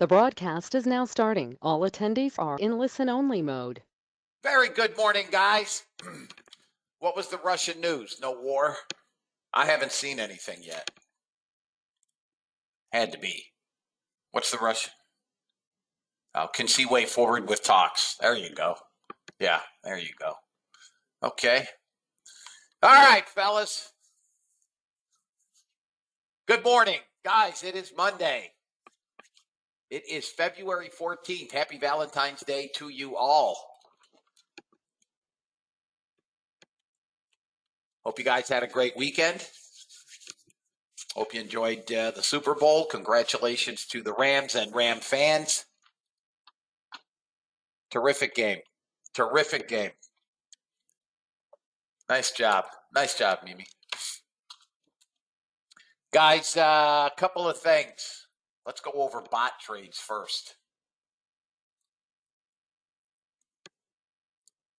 The broadcast is now starting. All attendees are in listen-only mode. Very good morning, guys. What was the Russian news? No war? I haven't seen anything yet. Had to be. What's the Russian? Can see way forward with talks. There you go. Yeah, there you go. Okay. All right, fellas. Good morning. Guys, it is Monday. It is February 14th. Happy Valentine's Day to you all. Hope you guys had a great weekend. Hope you enjoyed the Super Bowl. Congratulations to the Rams and Ram fans. Terrific game. Terrific game. Nice job. Nice job, Mimi. Guys, a couple of things. Let's go over bot trades first.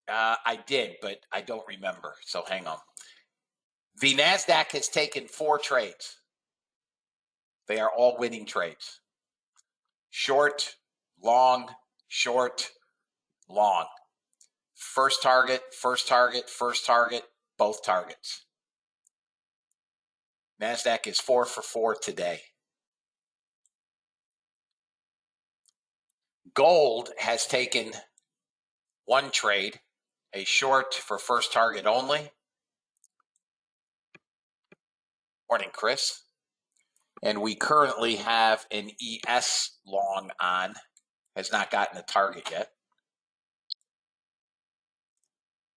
I did, but I don't remember, so hang on. The NASDAQ has taken 4 trades. They are all winning trades. Short, long, short, long. First target, first target, first target, both targets. NASDAQ is 4 for 4 today. Gold has taken 1 trade, a short for first target only. Morning, Chris. And we currently have an ES long on, has not gotten a target yet.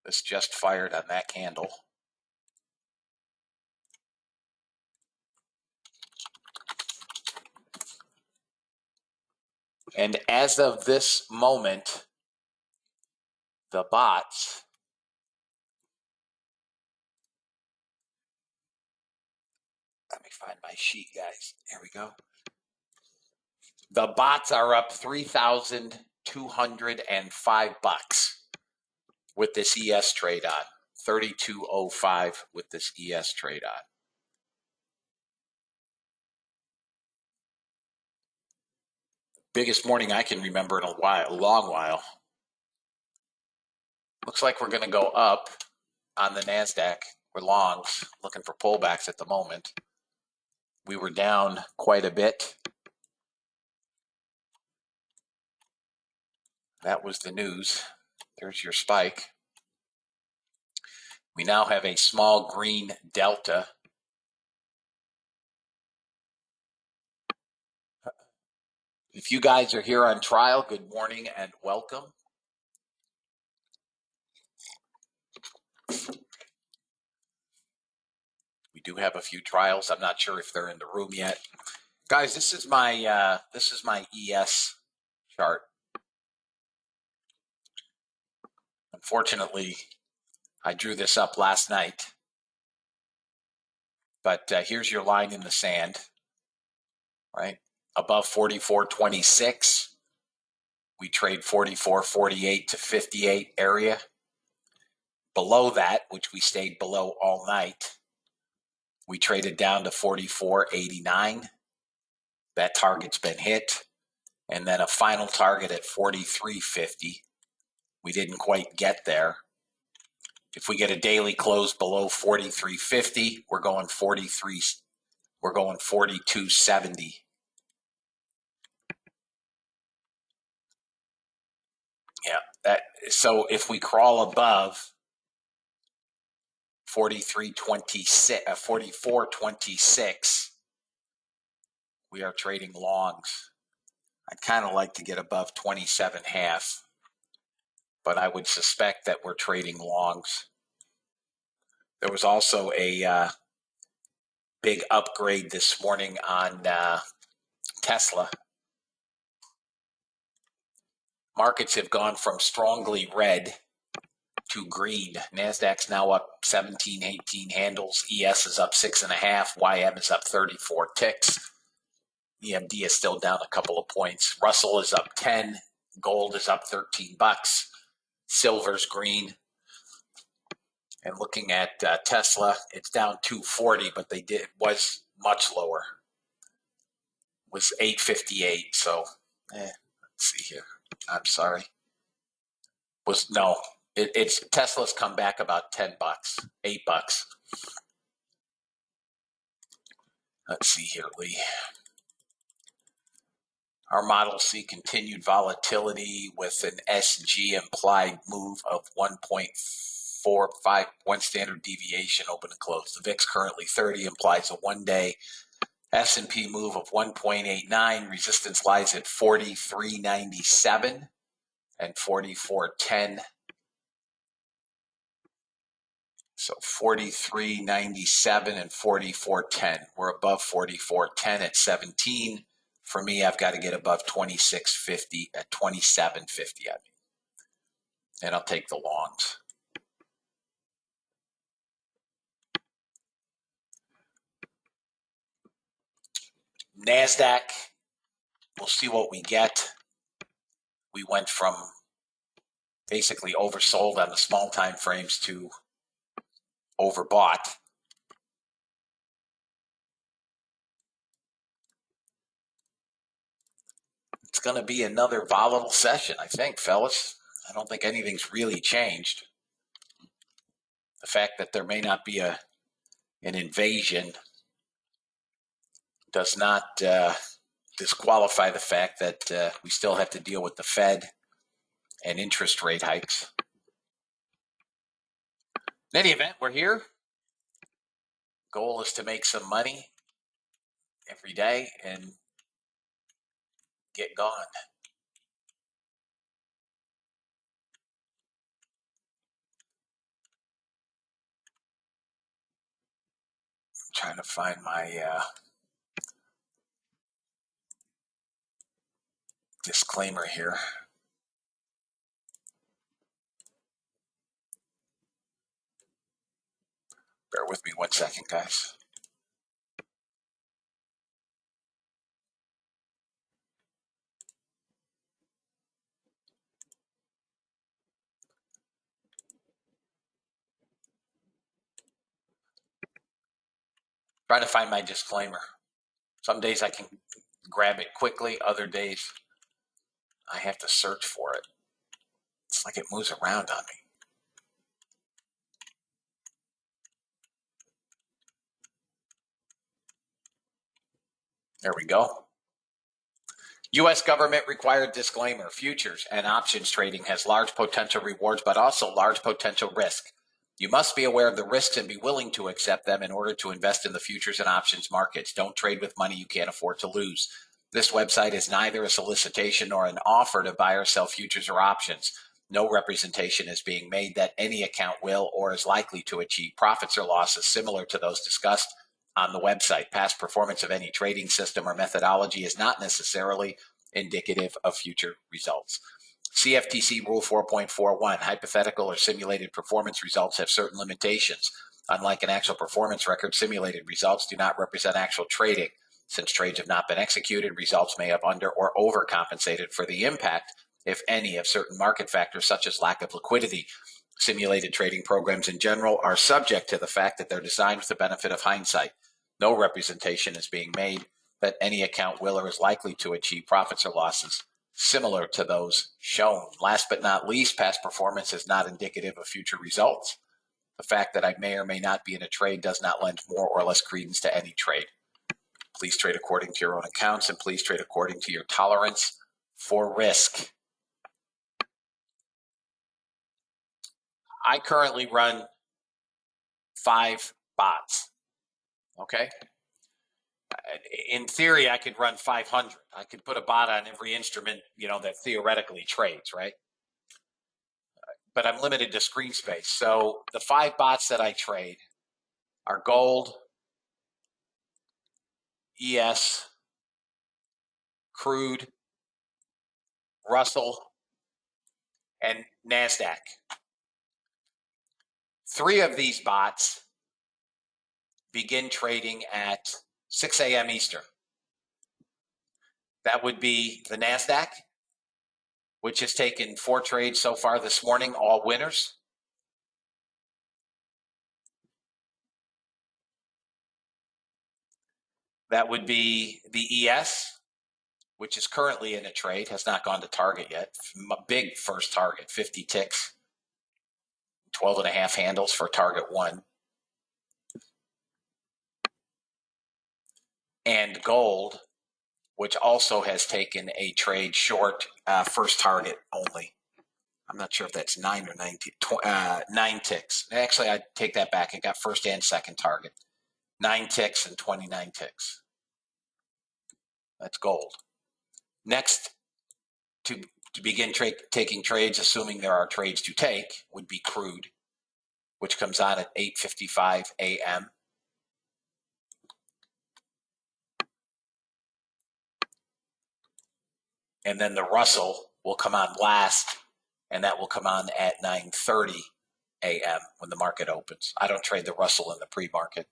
This just fired on that candle. And as of this moment, the bots let me find my sheet, guys. There we go. The bots are up $3,205 with this ES trade on. 32.05 with this ES trade on. Biggest morning I can remember in a long while. Looks like we're going to go up on the NASDAQ. We're longs, looking for pullbacks at the moment. We were down quite a bit. That was the news. There's your spike. We now have a small green delta. If you guys are here on trial, good morning and welcome. We do have a few trials. I'm not sure if they're in the room yet. Guys, this is my ES chart. Unfortunately, I drew this up last night. But here's your line in the sand, right? Above 44.26. We trade 44.48 to 58 area. Below that, which we stayed below all night, we traded down to 44.89. That target's been hit. And then a final target at 43.50. We didn't quite get there. If we get a daily close below 43.50, we're going 42.70. Yeah, so if we crawl above 44.26, we are trading longs. I'd kind of like to get above 27.5, but I would suspect that we're trading longs. There was also a big upgrade this morning on Tesla. Markets have gone from strongly red to green. NASDAQ's now up 17, 18 handles. ES is up 6.5. YM is up 34 ticks. EMD is still down a couple of points. Russell is up 10. Gold is up $13. Silver's green. And looking at Tesla, it's down 240, but was much lower. It was 858. So Let's see here. I'm sorry. It's Tesla's come back about $10, $8. Let's see here, Lee. Our Model C continued volatility with an SG implied move of 1.45, one standard deviation open and close. The VIX currently 30 implies a one-day S&P move of 1.89. Resistance lies at 43.97 and 44.10. So 43.97 and 44.10. We're above 44.10 at 17. For me, I've got to get above 26.50 at 27.50. And I'll take the longs. NASDAQ, we'll see what we get. We went from basically oversold on the small time frames to overbought. It's going to be another volatile session, I think, fellas. I don't think anything's really changed. The fact that there may not be an invasion does not disqualify the fact that we still have to deal with the Fed and interest rate hikes. In any event, we're here. Goal is to make some money every day and get gone. I'm trying to find my disclaimer here. Bear with me 1 second, guys. Trying to find my disclaimer. Some days I can grab it quickly. Other days I have to search for it. It's like it moves around on me. There we go. U.S. government required disclaimer. Futures and options trading has large potential rewards, but also large potential risk. You must be aware of the risks and be willing to accept them in order to invest in the futures and options markets. Don't trade with money you can't afford to lose. This website is neither a solicitation nor an offer to buy or sell futures or options. No representation is being made that any account will or is likely to achieve profits or losses similar to those discussed on the website. Past performance of any trading system or methodology is not necessarily indicative of future results. CFTC Rule 4.41, hypothetical or simulated performance results have certain limitations. Unlike an actual performance record, simulated results do not represent actual trading. Since trades have not been executed, results may have under or overcompensated for the impact, if any, of certain market factors such as lack of liquidity. Simulated trading programs in general are subject to the fact that they're designed with the benefit of hindsight. No representation is being made that any account will or is likely to achieve profits or losses similar to those shown. Last but not least, past performance is not indicative of future results. The fact that I may or may not be in a trade does not lend more or less credence to any trade. Please trade according to your own accounts and please trade according to your tolerance for risk. I currently run 5 bots. Okay. In theory, I could run 500. I could put a bot on every instrument, that theoretically trades, right? But I'm limited to screen space. So the 5 bots that I trade are gold, ES, crude, Russell, and NASDAQ. 3 of these bots begin trading at 6 a.m. Eastern. That would be the NASDAQ, which has taken 4 trades so far this morning, all winners. That would be the ES, which is currently in a trade, has not gone to target yet. Big first target, 50 ticks, 12 and a half handles for target one. And gold, which also has taken a trade short, first target only. I'm not sure if that's 9 or 19, 9 ticks. Actually, I take that back. It got first and second target. 9 ticks and 29 ticks. That's gold. Next, to begin taking trades, assuming there are trades to take, would be crude, which comes on at 8:55 a.m. And then the Russell will come on last, and that will come on at 9:30 a.m. when the market opens. I don't trade the Russell in the pre-market.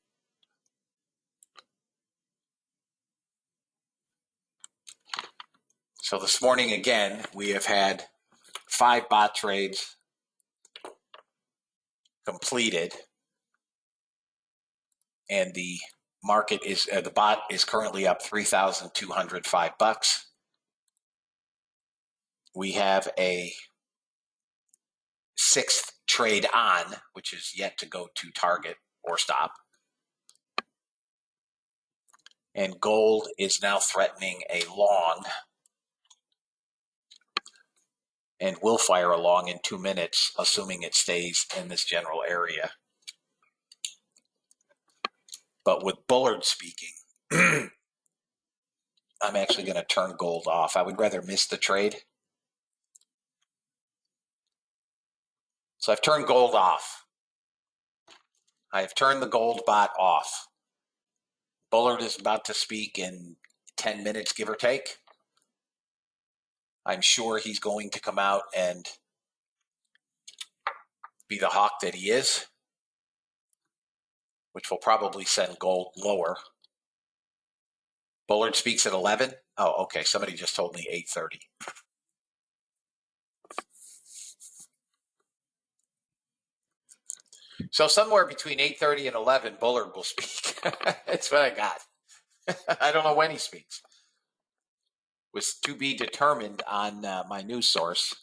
So this morning, again, we have had 5 bot trades completed, and the market is the bot is currently up $3,205. We have a 6th trade on, which is yet to go to target or stop. And gold is now threatening a long, and will fire a long in 2 minutes, assuming it stays in this general area. But with Bullard speaking, I'm actually going to turn gold off. I would rather miss the trade. So I've turned gold off. I have turned the gold bot off. Bullard is about to speak in 10 minutes, give or take. I'm sure he's going to come out and be the hawk that he is, which will probably send gold lower. Bullard speaks at 11. Oh, okay. Somebody just told me 8:30. So somewhere between 8:30 and 11, Bullard will speak. That's what I got. I don't know when he speaks. Was to be determined on my news source.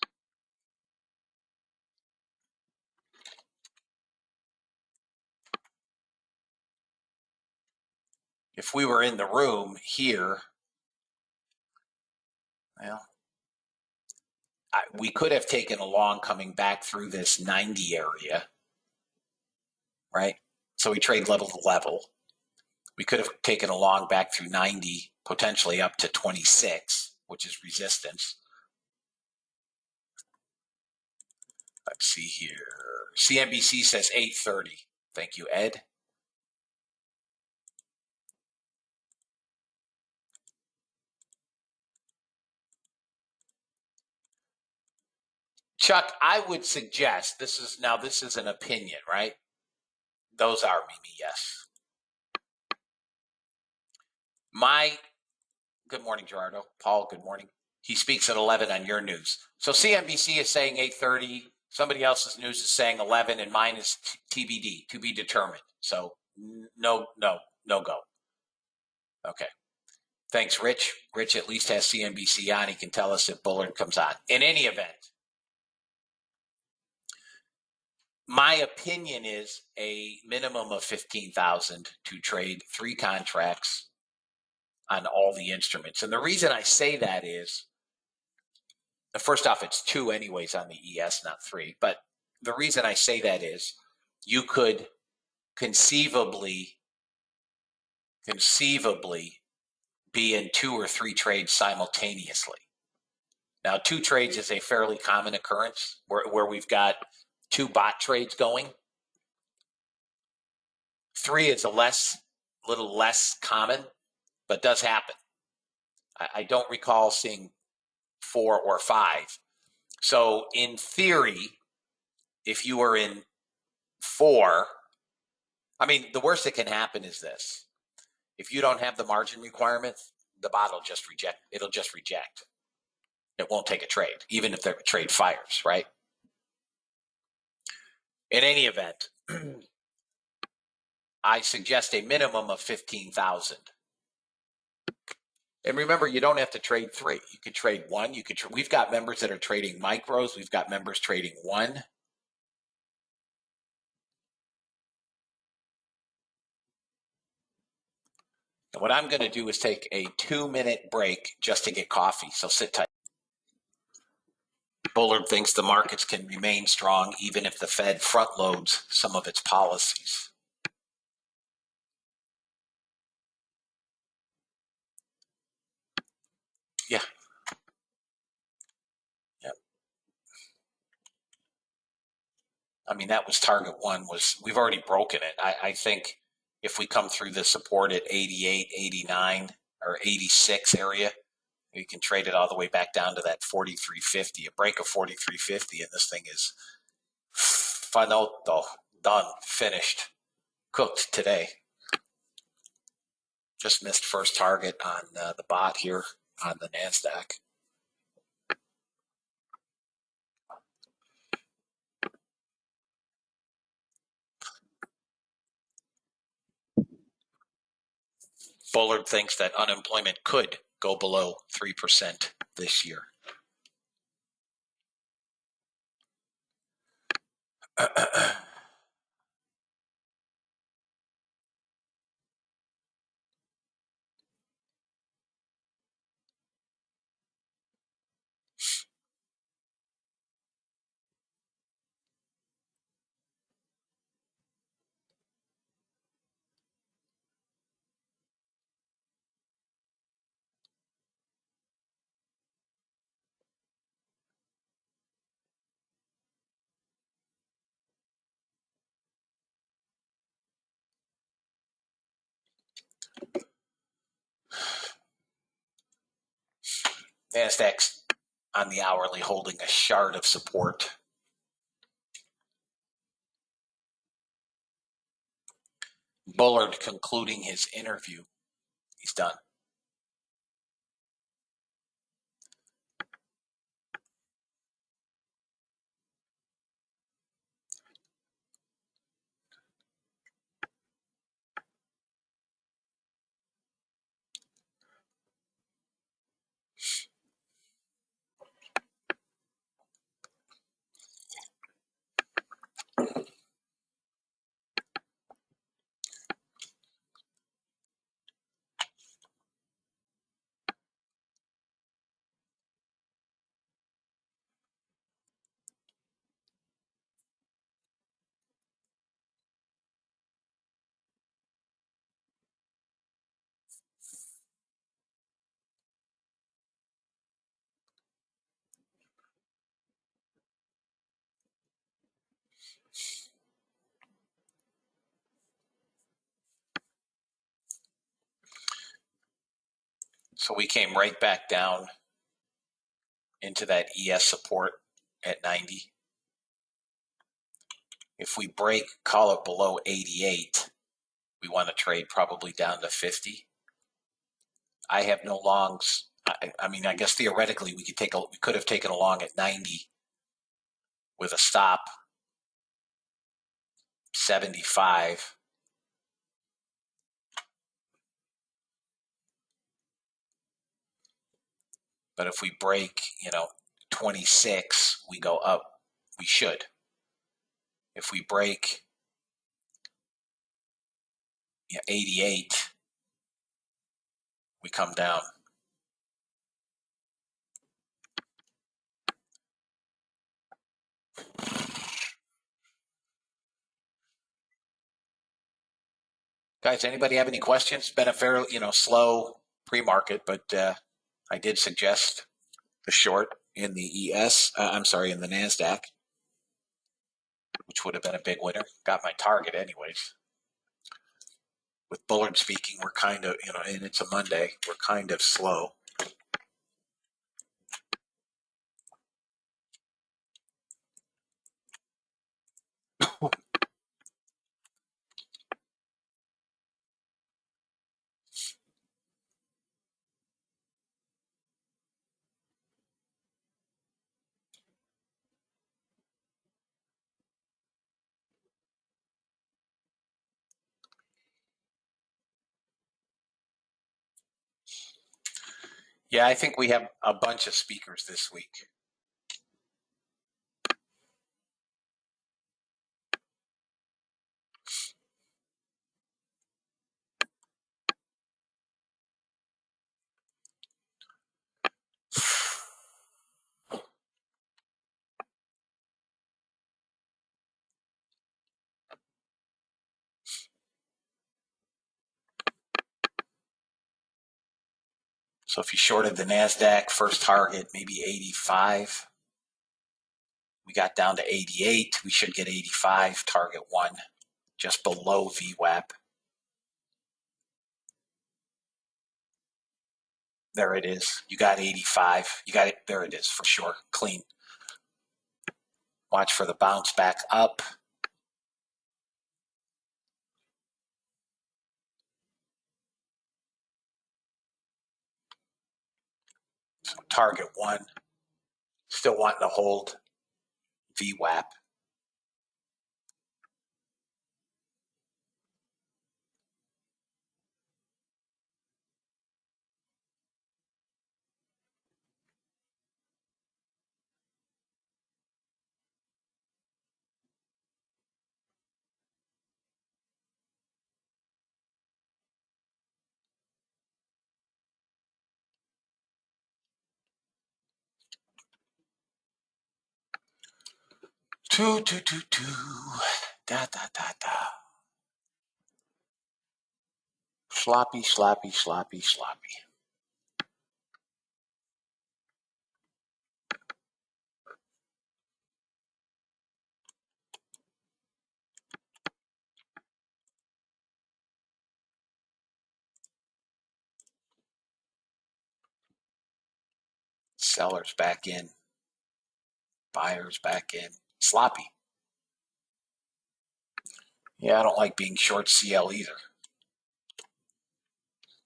If we were in the room here, well, we could have taken a long coming back through this 90 area, right? So we trade level to level. We could have taken a long back through 90, potentially up to 26, which is resistance. Let's see here. CNBC says 8:30. Thank you, Ed. Chuck, I would suggest, this is an opinion, right? Those are Mimi, yes. Good morning, Gerardo. Paul, good morning. He speaks at 11 on your news. So CNBC is saying 8:30. Somebody else's news is saying 11, and mine is TBD, to be determined. So no go. Okay. Thanks, Rich. Rich at least has CNBC on. He can tell us if Bullard comes on. In any event, my opinion is a minimum of 15,000 to trade 3 contracts on all the instruments. And the reason I say that is, first off, it's 2 anyways on the ES, not 3. But the reason I say that is you could conceivably be in 2 or 3 trades simultaneously. Now, 2 trades is a fairly common occurrence where we've got 2 bot trades going. 3 is a little less common, but does happen. I don't recall seeing 4 or 5. So in theory, if you were in 4, I mean, the worst that can happen is this. If you don't have the margin requirement, the bot will just reject. It'll just reject. It won't take a trade, even if the trade fires, right? In any event, I suggest a minimum of 15,000. And remember, you don't have to trade three. You could trade one. We've got members that are trading micros. We've got members trading one. And what I'm going to do is take a 2-minute break just to get coffee. So sit tight. Bullard thinks the markets can remain strong even if the Fed front loads some of its policies. Yeah. Yeah. I mean, that was target one. We've already broken it. I think if we come through the support at 88, 89, or 86 area, we can trade it all the way back down to that 43.50. A break of 43.50, and this thing is finito, done, finished, cooked today. Just missed first target on the bot here on the NASDAQ. Bullard thinks that unemployment could go below 3% this year. NASDAQ's on the hourly holding a shard of support. Bullard concluding his interview. He's done. So we came right back down into that ES support at 90. If we break, call it below 88, we want to trade probably down to 50. I have no longs. I mean, I guess theoretically we could have taken a long at 90 with a stop 75. But if we break, 26, we go up. We should. If we break 88, we come down. Guys, anybody have any questions? It's been a fairly, slow pre-market, but I did suggest the short in the in the NASDAQ, which would have been a big winner. Got my target anyways. With Bullard speaking, we're kind of, and it's a Monday, we're kind of slow. Yeah, I think we have a bunch of speakers this week. So if you shorted the NASDAQ, first target, maybe 85. We got down to 88. We should get 85, target one, just below VWAP. There it is. You got 85. You got it. There it is for sure. Clean. Watch for the bounce back up. So target one. Still wanting to hold VWAP. Two. Da, da, da, da. Sloppy. Sellers back in. Buyers back in. Sloppy. Yeah, I don't like being short CL either.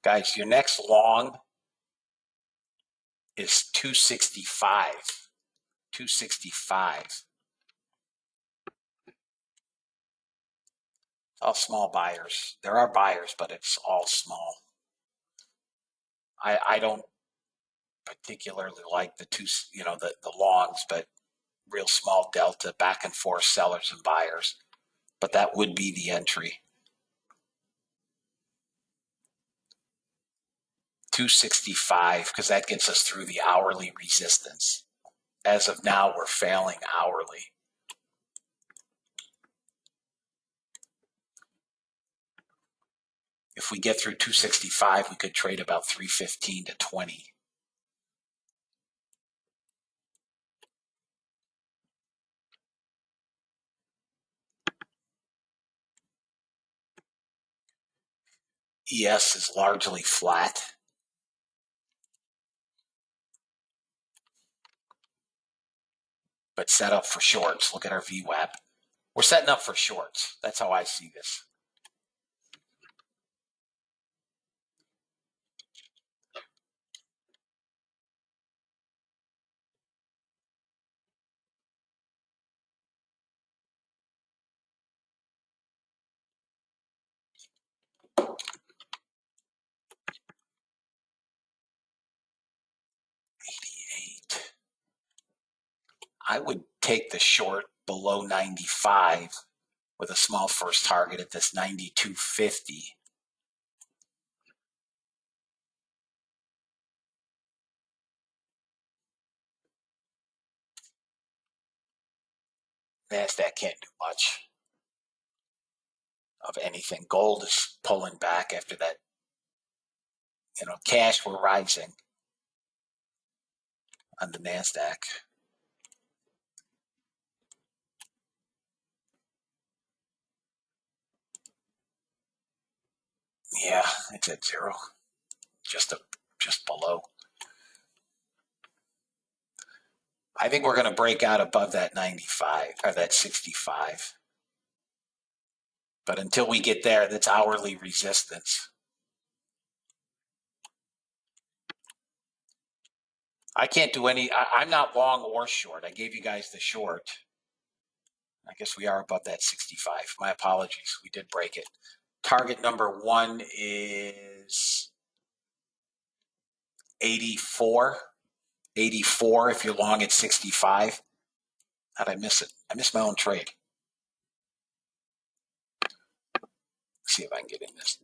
Guys, your next long is 265. 265. All small buyers. There are buyers, but it's all small. I don't particularly like the the longs, but real small delta back and forth sellers and buyers. But that would be the entry. 265, because that gets us through the hourly resistance. As of now, we're failing hourly. If we get through 265, we could trade about 315 to 20. ES is largely flat. But set up for shorts. Look at our VWAP. We're setting up for shorts. That's how I see this. I would take the short below 95 with a small first target at this 92.50. NASDAQ can't do much of anything. Gold is pulling back after that. Cash were rising on the NASDAQ. Yeah, it's at zero, just below. I think we're going to break out above that 95 or that 65. But until we get there, that's hourly resistance. I can't do any, I'm not long or short. I gave you guys the short. I guess we are above that 65. My apologies. We did break it. Target number one is 84. 84 if you're long at 65. How'd I miss it? I missed my own trade. Let's see if I can get in this.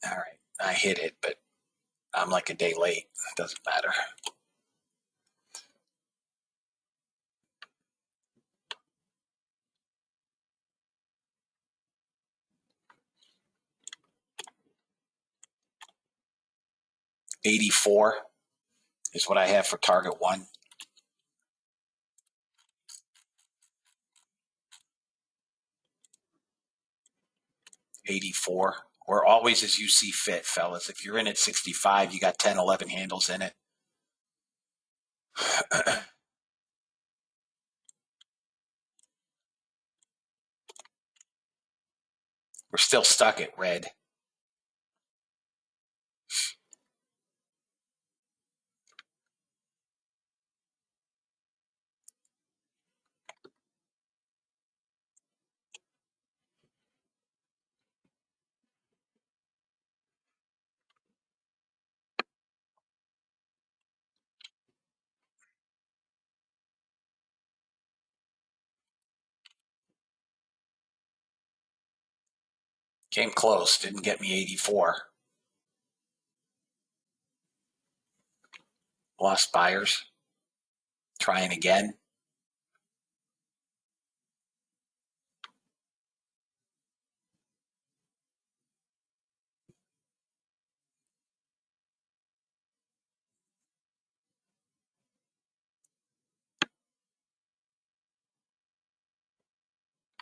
All right. I hit it, but I'm like a day late. It doesn't matter. $84 is what I have for target one. $84. Or always as you see fit, fellas. If you're in at 65, you got 10, 11 handles in it. We're still stuck at red. Came close, didn't get me 84. Lost buyers. Trying again.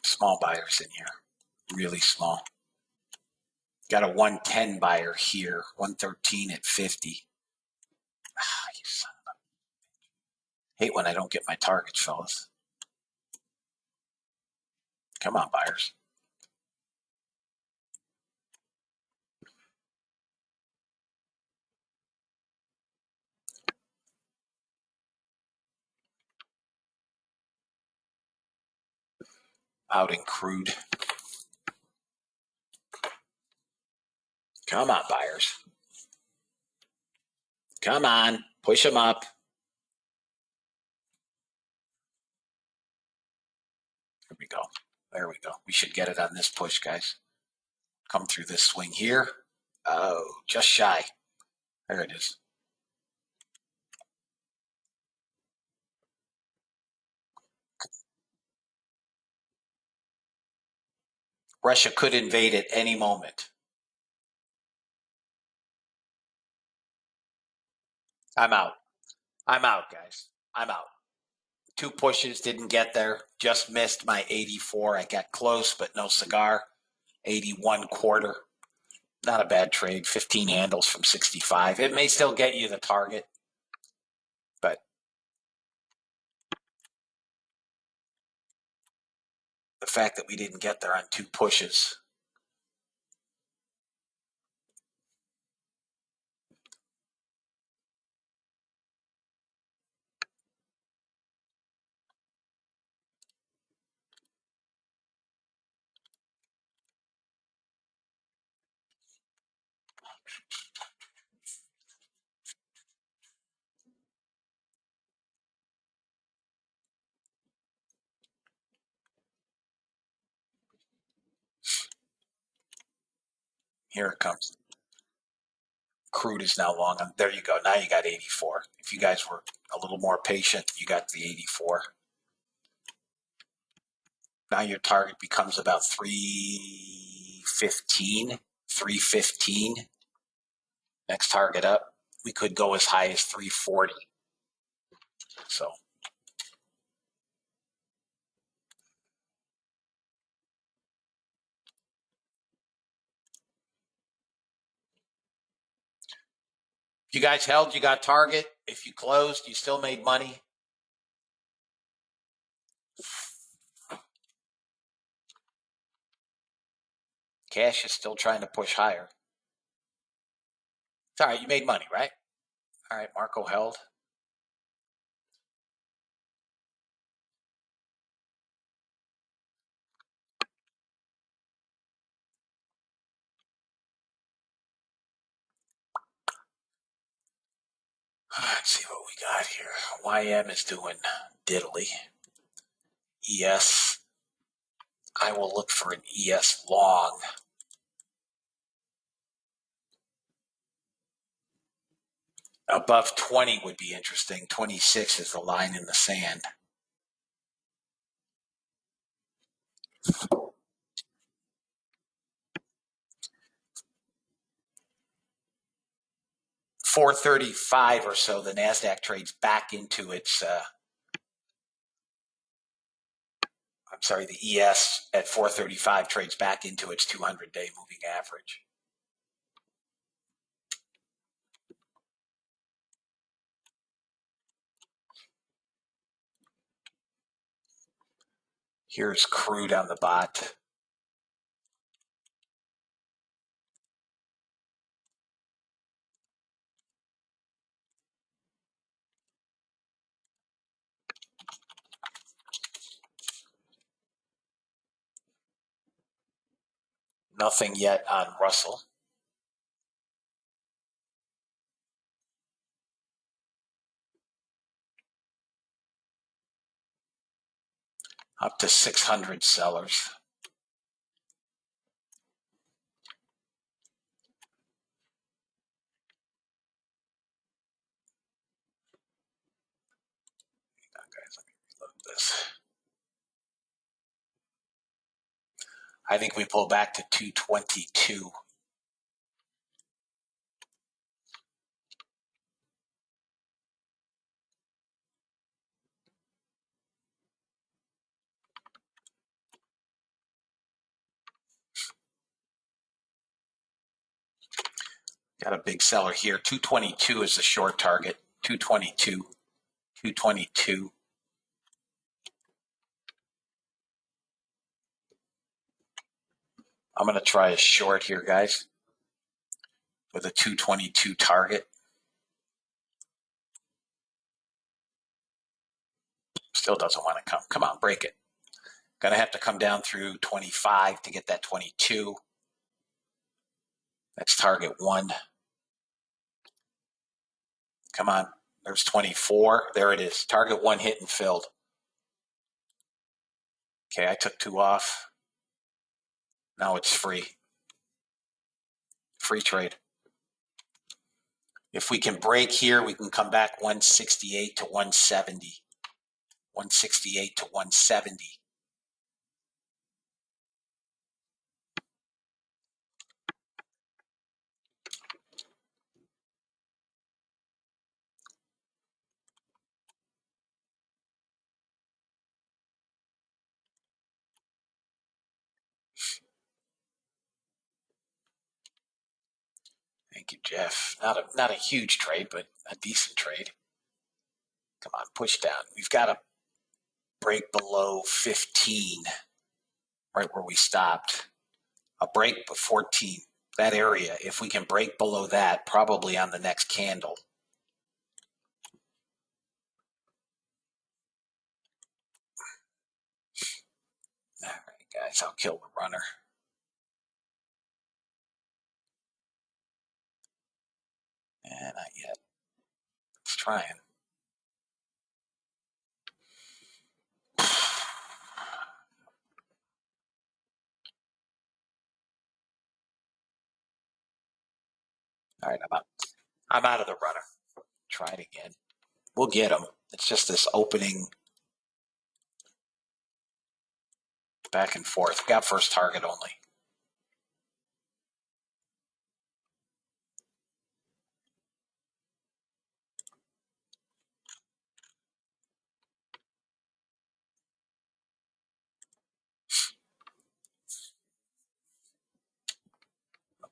Small buyers in here. Really small. Got a 110 buyer here. 113 at 50. Ah, you son of a... Hate when I don't get my targets, fellas. Come on, buyers. Out in crude. Come on, buyers. Come on. Push them up. Here we go. There we go. We should get it on this push, guys. Come through this swing here. Oh, just shy. There it is. Russia could invade at any moment. I'm out. I'm out, guys. I'm out. Two pushes, didn't get there. Just missed my 84. I got close, but no cigar. 81 quarter. Not a bad trade. 15 handles from 65. It may still get you the target, but the fact that we didn't get there on two pushes. Here it comes. Crude is now long. There you go. Now you got 84. If you guys were a little more patient, you got the 84. Now your target becomes about 315. 315. Next target up. We could go as high as 340. So if you guys held, you got target. If you closed, you still made money. Cash is still trying to push higher. It's all right. You made money, right? All right. Marco held. Let's see what we got here. YM is doing diddly. ES. I will look for an ES long. Above 20 would be interesting. 26 is the line in the sand. $435 or so, the NASDAQ trades back into its, the ES at 435 trades back into its 200-day moving average. Here's crude on the bot. Nothing yet on Russell. Up to 600 sellers. Hang on, guys, let me reload this. I think we pull back to 222. Got a big seller here. 222 is the short target. 222. 222. I'm going to try a short here, guys, with a 222 target. Still doesn't want to come. Come on, break it. Going to have to come down through 25 to get that 22. That's target 1. Come on. There's 24. There it is. Target 1 hit and filled. Okay, I took 2 off. Now it's free. Free trade. If we can break here, we can come back 168 to 170. 168 to 170. Thank you, Jeff. Not a huge trade, but a decent trade. Come on, push down. We've got to break below 15, right where we stopped. A break of 14, that area. If we can break below that, probably on the next candle. All right, guys, I'll kill the runner. And not yet. It's trying. All right, I'm out of the runner. Try it again. We'll get him. It's just this opening back and forth. Got first target only.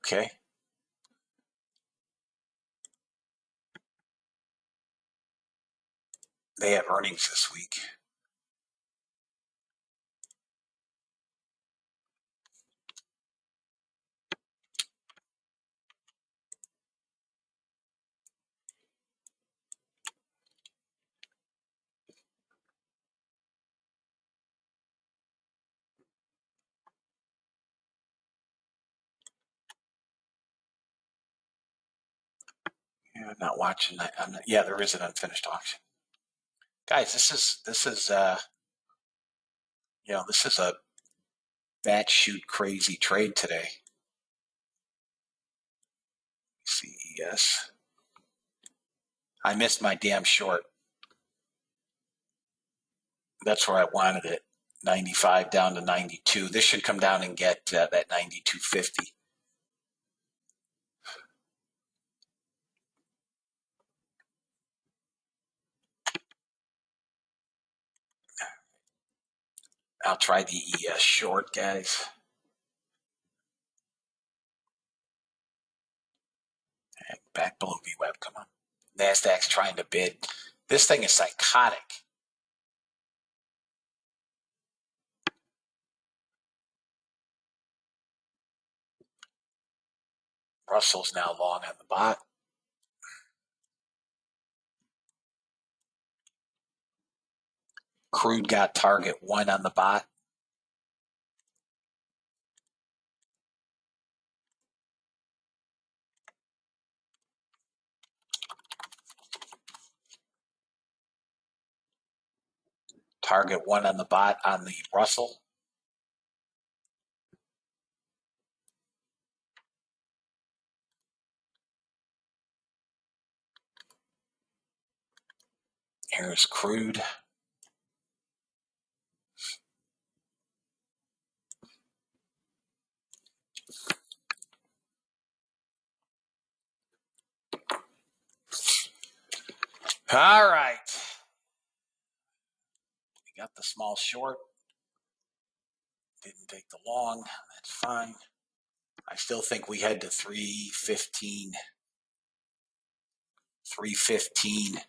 Okay. They have earnings this week. I'm not watching that. Yeah, there is an unfinished auction. Guys, this is this is a batshit crazy trade today. CES. I missed my damn short. That's where I wanted it. 95 down to 92. This should come down and get that 92.50. I'll try the ES short, guys. Back below VWAP, come on. NASDAQ's trying to bid. This thing is psychotic. Russell's now long on the bot. Crude got target 1 on the bot. Target 1 on the bot on the Russell. Here's crude. All right. We got the small short. Didn't take the long. That's fine. I still think we head to 315. 315.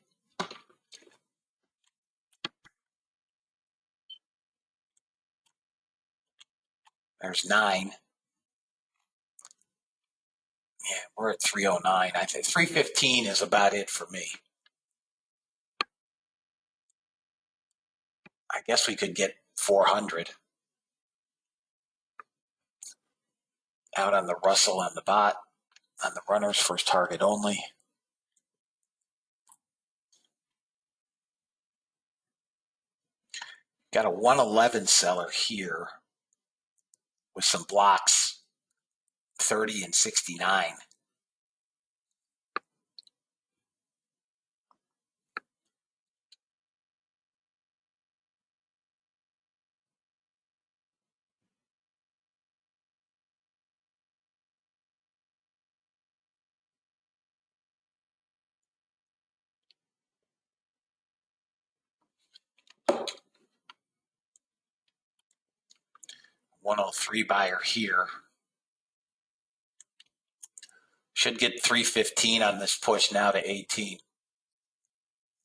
There's 9. Yeah, we're at 309. I think 315 is about it for me. I guess we could get 400 out on the Russell on the bot, on the runners, first target only. Got a 111 seller here with some blocks, 30 and 69. $103 buyer here. Should get 315 on this push now to 18.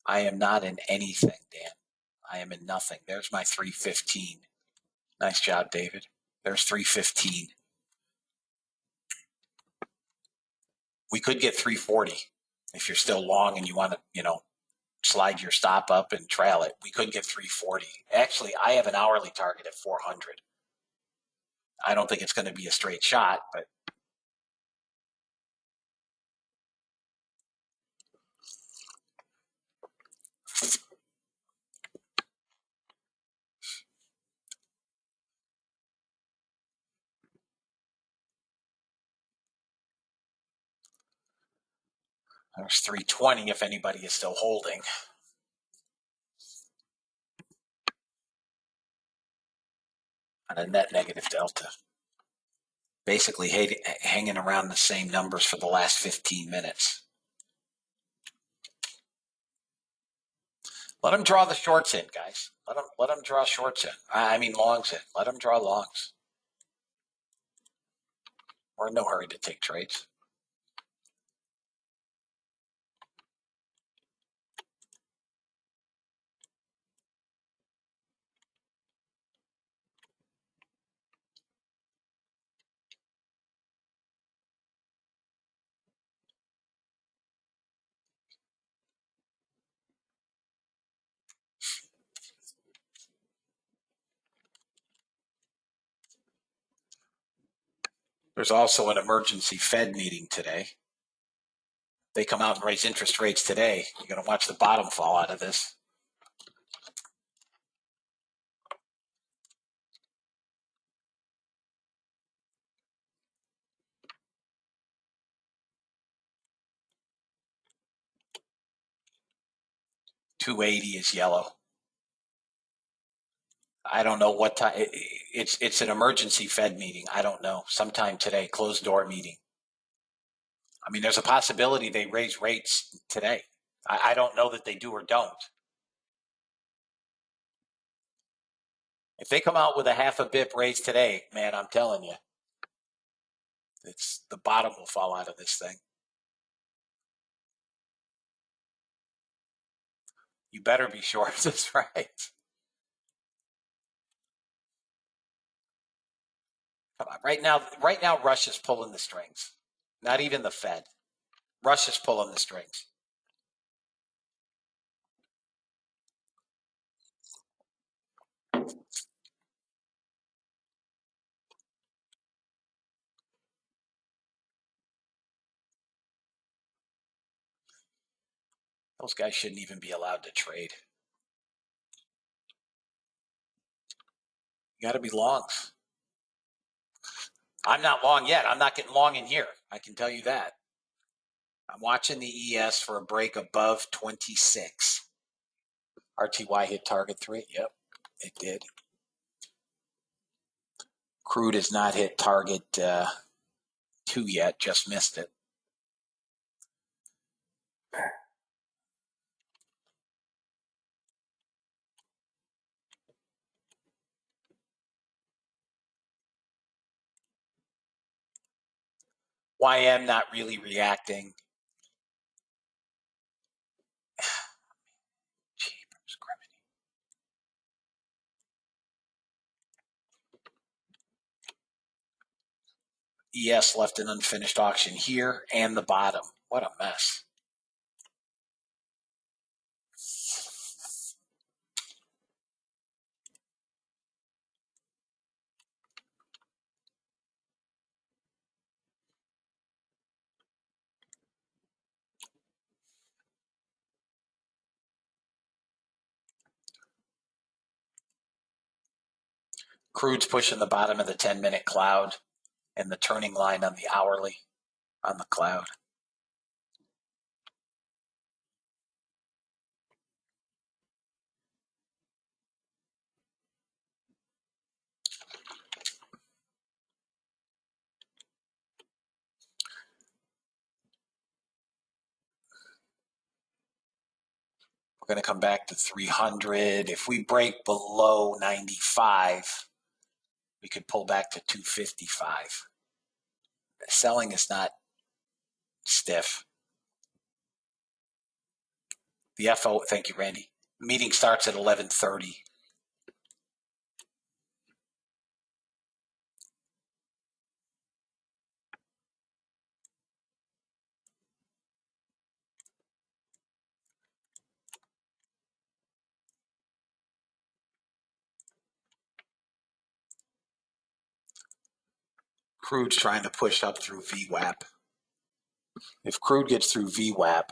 I am not in anything, Dan. I am in nothing. There's my 315. Nice job, David. There's 315. We could get 340 if you're still long and you want to, slide your stop up and trail it. We could get 340. Actually, I have an hourly target at 400. I don't think it's going to be a straight shot, but there's 320 if anybody is still holding. On a net negative delta. Basically hanging around the same numbers for the last 15 minutes. Let them draw the shorts in, guys. Let them draw shorts in. I mean longs in. Let them draw longs. We're in no hurry to take trades. There's also an emergency Fed meeting today. They come out and raise interest rates today. You're going to watch the bottom fall out of this. $280 is yellow. I don't know what time. It's an emergency Fed meeting. I don't know. Sometime today, closed door meeting. I mean, there's a possibility they raise rates today. I don't know that they do or don't. If they come out with a half a bip raise today, man, I'm telling you, it's the bottom will fall out of this thing. You better be sure of this, right? Come on. Right now, Russia's pulling the strings. Not even the Fed. Russia's pulling the strings. Those guys shouldn't even be allowed to trade. You got to be longs. I'm not long yet. I'm not getting long in here. I can tell you that. I'm watching the ES for a break above 26. RTY hit target 3. Yep, it did. Crude has not hit target 2 yet. Just missed it. YM not really reacting. Jeepers criminy. ES left an unfinished auction here and the bottom. What a mess. Crude's pushing the bottom of the 10-minute cloud and the turning line on the hourly on the cloud. We're going to come back to 300. If we break below 95, we could pull back to 255. Selling is not stiff. The FO, thank you, Randy. Meeting starts at 11:30. Crude's trying to push up through VWAP. If crude gets through VWAP,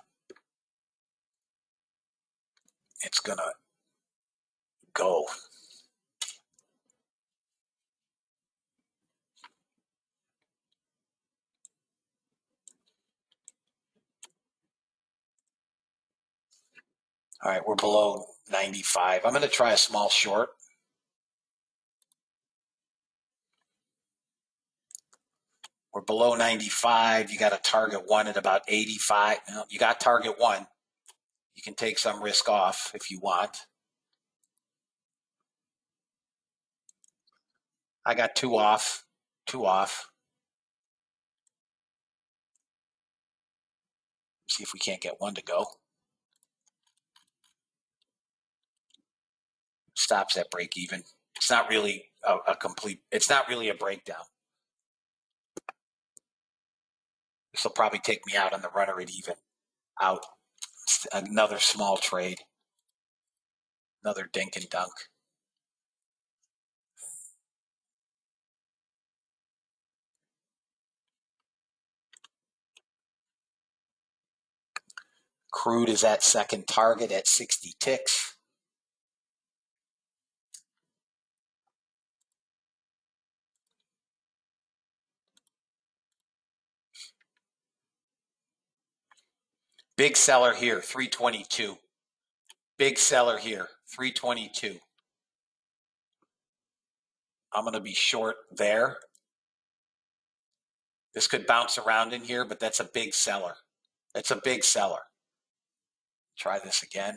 it's going to go. All right, we're below 95. I'm going to try a small short. We're below 95. You got a target 1 at about 85. No, you got target 1. You can take some risk off if you want. I got 2 off. 2 off. See if we can't get 1 to go. Stops at break even. It's not really a complete, it's not really a breakdown. This will probably take me out on the runner at even. Out. Another small trade. Another dink and dunk. Crude is at second target at 60 ticks. Big seller here, 322. Big seller here, 322. I'm going to be short there. This could bounce around in here, but that's a big seller. It's a big seller. Try this again.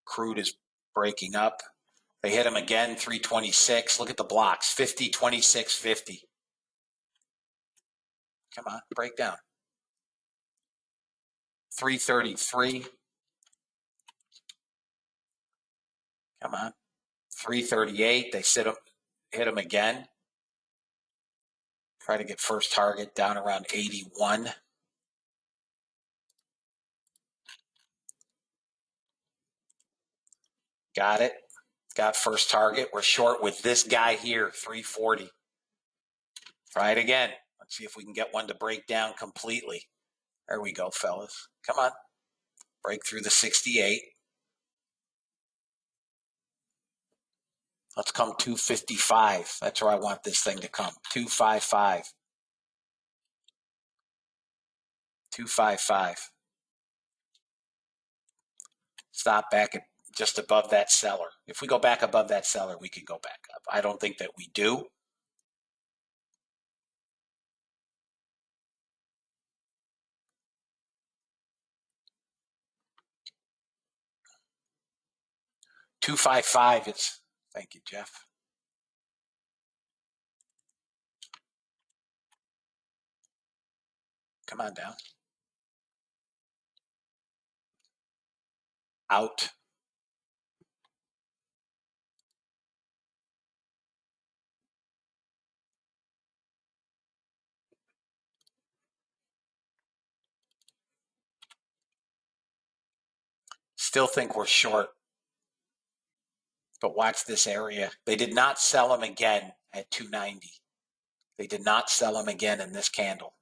Crude is breaking up. They hit him again, 326. Look at the blocks, 50, 26, 50. Come on, break down. 333. Come on. 338. They hit him again. Try to get first target down around 81. Got it. Got first target. We're short with this guy here, 340. Try it again. Let's see if we can get one to break down completely. There we go, fellas. Come on. Break through the 68. Let's come 255. That's where I want this thing to come. 255. 255. Stop back at just above that seller. If we go back above that seller, we could go back up. I don't think that we do. $255 is, thank you, Jeff. Come on down. Out. Still think we're short. But watch this area. They did not sell them again at 290. They did not sell them again in this candle.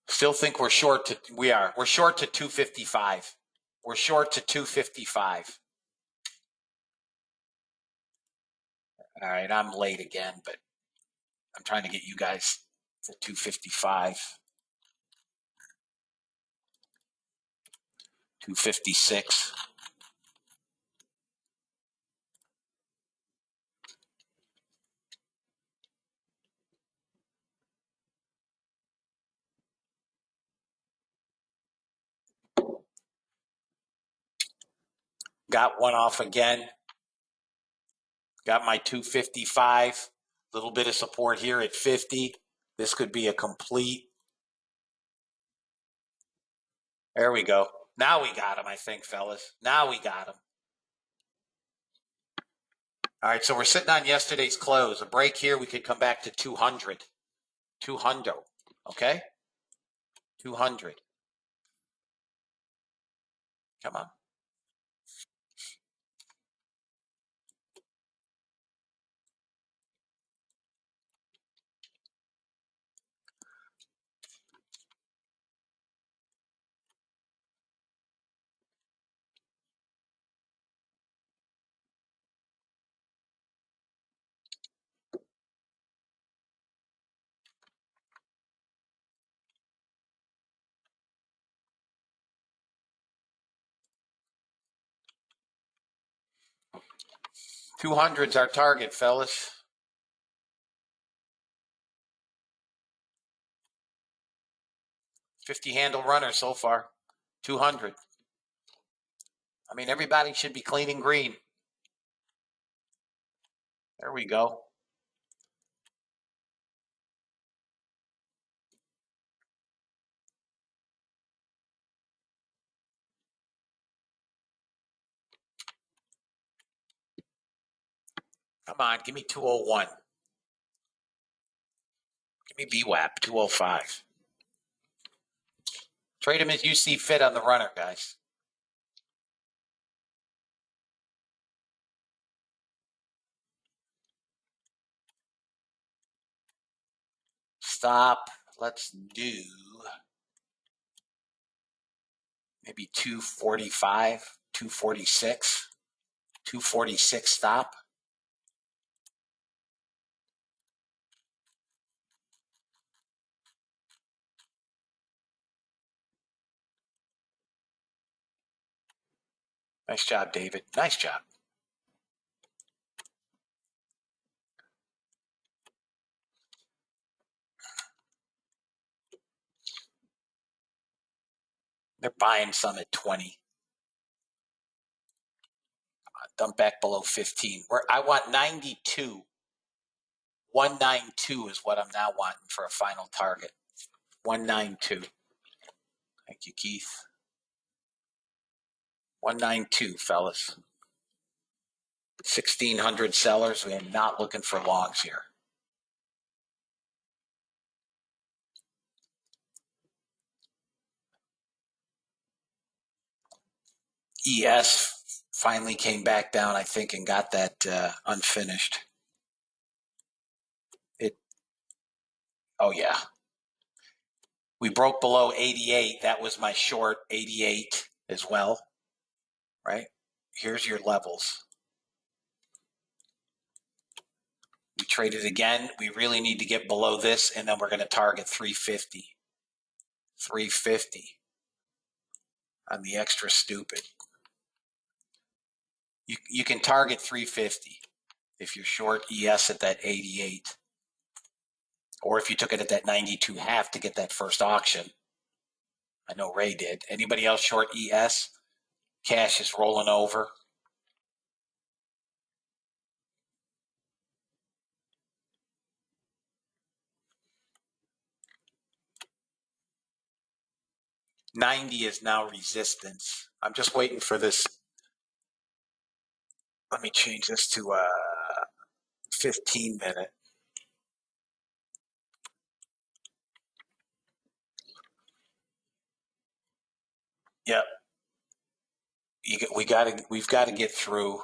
Still think we're short to, we're short to 255. We're short to 255. All right, I'm late again, but I'm trying to get you guys to 255. 256. Got one off again. Got my 255. Little bit of support here at 50. This could be a complete. There we go. Now we got him, I think, fellas. Now we got him. All right, so we're sitting on yesterday's close. A break here, we could come back to 200. 200, okay? 200. Come on. $200's our target, fellas. $50 handle runner so far. 200. I mean, everybody should be clean and green. There we go. Come on, give me 201. Give me BWAP, 205. Trade him as you see fit on the runner, guys. stop. Let's do maybe 245, 246, 246 stop. Nice job, David. Nice job. They're buying some at 20. Dump back below 15. I want 92. 192 is what I'm now wanting for a final target. 192. Thank you, Keith. 192, fellas. 1,600 sellers. We are not looking for longs here. ES finally came back down, I think, and got that unfinished. Oh, yeah. We broke below 88. That was my short, 88 as well, right? Here's your levels. We traded again. We really need to get below this, and then we're going to target 350. 350 on the extra stupid. You can target 350 if you're short ES at that 88. Or if you took it at that 92.5 to get that first auction. I know Ray did. Anybody else short ES? Cash is rolling over. $90 is now resistance. I'm just waiting for this. Let me change this to 15 minute. Yep. We've got to get through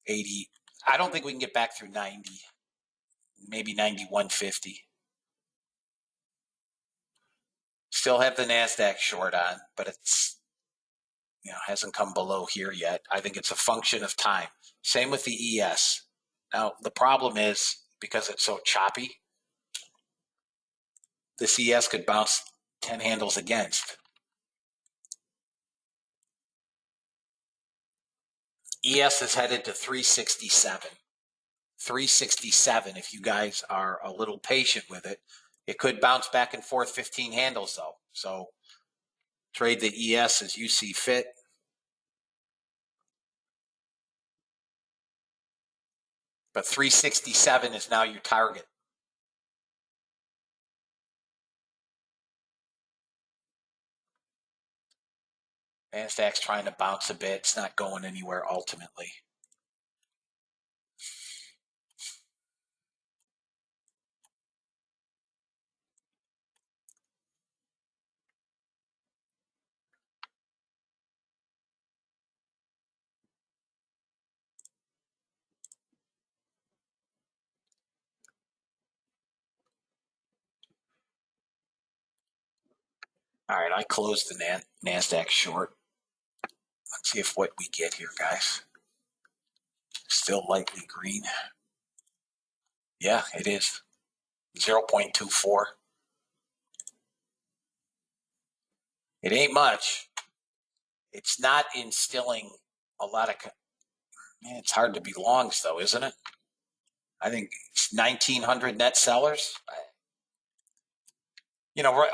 80. I don't think we can get back through 90. Maybe 91.50. Still have the NASDAQ short on, but it's, hasn't come below here yet. I think it's a function of time. Same with the ES. Now, the problem is, because it's so choppy, this ES could bounce 10 handles against. ES is headed to 367. 367, if you guys are a little patient with it. It could bounce back and forth 15 handles, though. So trade the ES as you see fit. But 367 is now your target. NASDAQ's trying to bounce a bit. It's not going anywhere ultimately. All right, I closed the NASDAQ short. Let's see if what we get here, guys. Still lightly green. Yeah, it is. 0.24. It ain't much. It's not instilling a lot of... Man, it's hard to be longs, though, isn't it? I think it's 1,900 net sellers.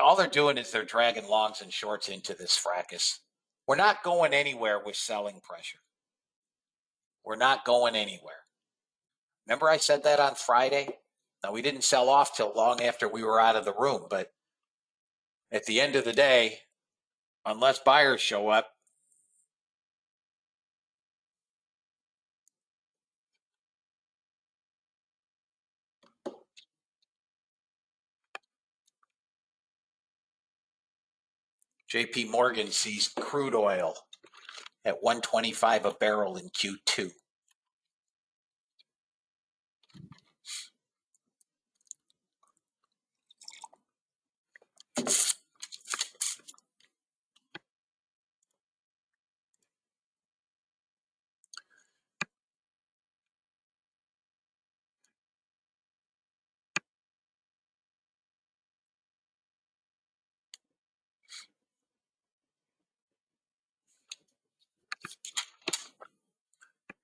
All they're doing is they're dragging longs and shorts into this fracas. We're not going anywhere with selling pressure. We're not going anywhere. Remember I said that on Friday? Now, we didn't sell off till long after we were out of the room, but at the end of the day, unless buyers show up, JP Morgan sees crude oil at 125 a barrel in Q2.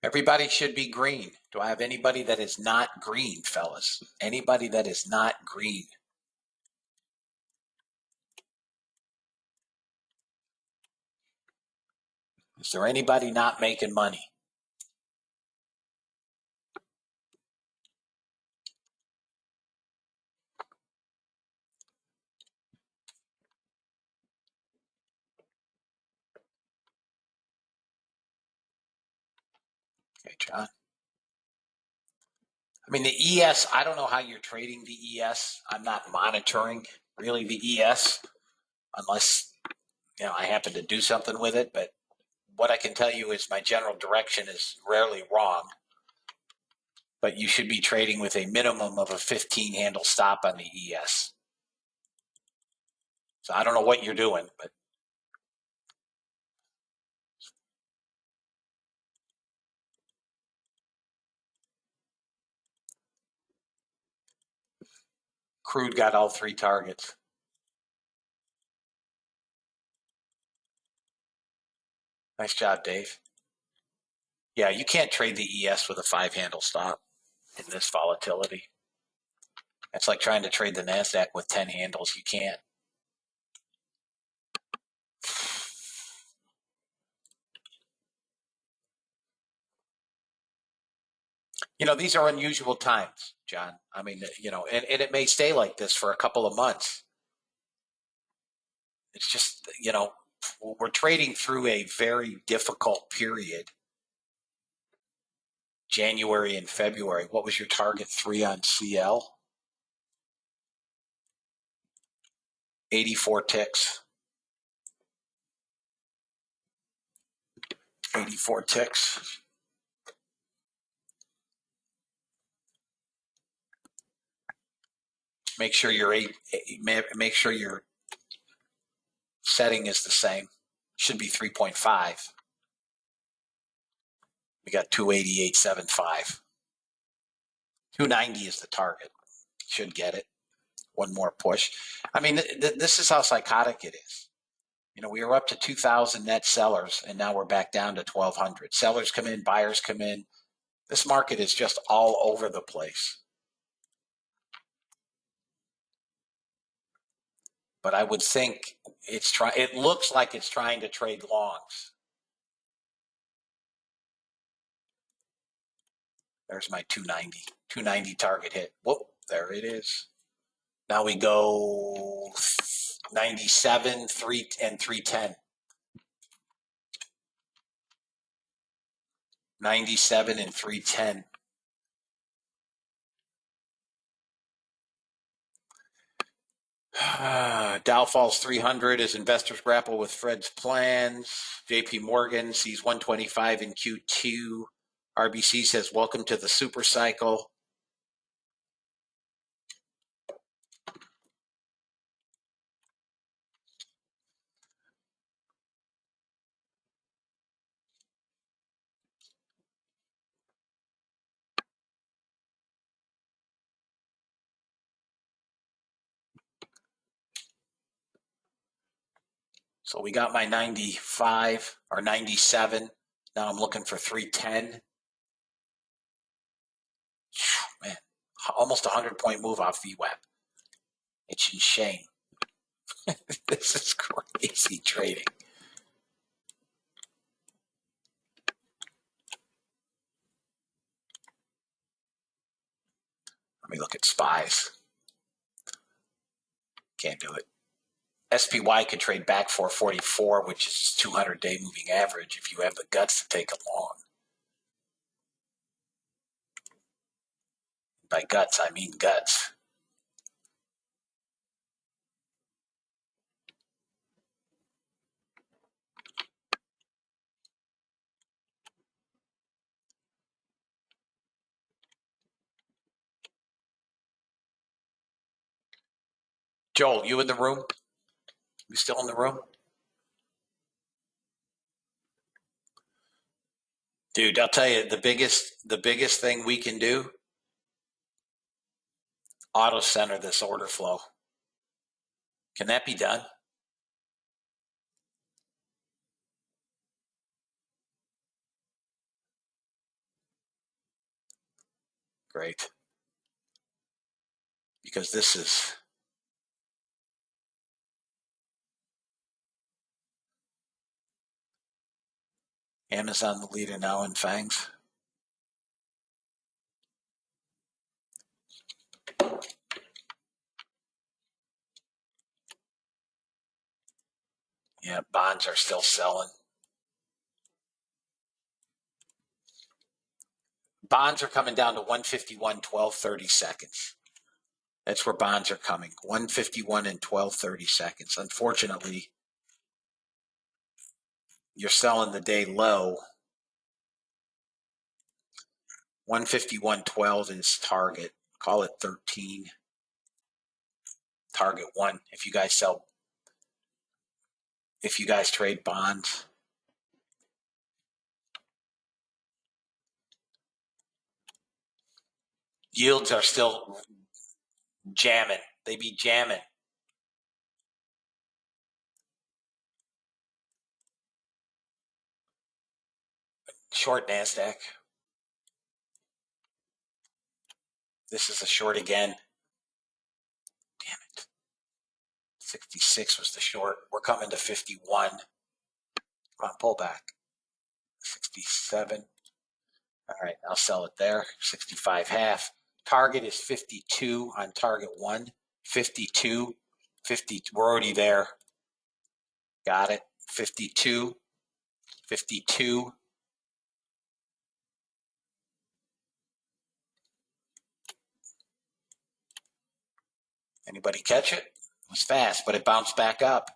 Everybody should be green. Do I have anybody that is not green, fellas? Anybody that is not green? Is there anybody not making money? Okay, John. I mean, the ES, I don't know how you're trading the ES. I'm not monitoring really the ES unless, I happen to do something with it. But what I can tell you is my general direction is rarely wrong. But you should be trading with a minimum of a 15 handle stop on the ES. So I don't know what you're doing, but crude got all three targets. Nice job, Dave. Yeah, you can't trade the ES with a 5 handle stop in this volatility. It's like trying to trade the NASDAQ with 10 handles. You can't. These are unusual times, John. I mean, and it may stay like this for a couple of months. It's just, we're trading through a very difficult period. January and February. What was your target 3 on CL? 84 ticks. 84 ticks. Make sure your setting is the same. Should be 3.5. We got 288.75. 290 is the target. Should get it. One more push. I mean, this is how psychotic it is. We were up to 2,000 net sellers, and now we're back down to 1,200. Sellers come in, buyers come in. This market is just all over the place. But I would think it looks like it's trying to trade longs. There's my 290 target hit. Whoop, there it is. Now we go 97, 3 and 310. 97 and 310. Dow falls 300 as investors grapple with Fed's plans. JP Morgan sees 125 in Q2. RBC says, welcome to the super cycle. So we got my 95 or 97. Now I'm looking for 310. Man, almost 100-point move off VWAP. It's insane. This is crazy trading. Let me look at SPYs. Can't do it. SPY could trade back 444, which is 200-day moving average, if you have the guts to take a long. By guts, I mean guts. Joel, you in the room? You still in the room? Dude, I'll tell you, the biggest thing we can do, auto center this order flow. Can that be done? Great. Because this is Amazon the leader now in fangs. Yeah, bonds are still selling. Bonds are coming down to 151, 12, 30 seconds. That's where bonds are coming. 151 and 12, 30 seconds. Unfortunately, you're selling the day low. 151.12 is target. Call it 13. Target 1. If you guys trade bonds. Yields are still jamming. They be jamming. Short NASDAQ. This is a short again. Damn it. 66 was the short. We're coming to 51. Come on, pull back. 67. All right, I'll sell it there. 65 half. Target is 52 on target 1. 52. 50. We're already there. Got it. 52. 52. Anybody catch it? It was fast, but it bounced back up.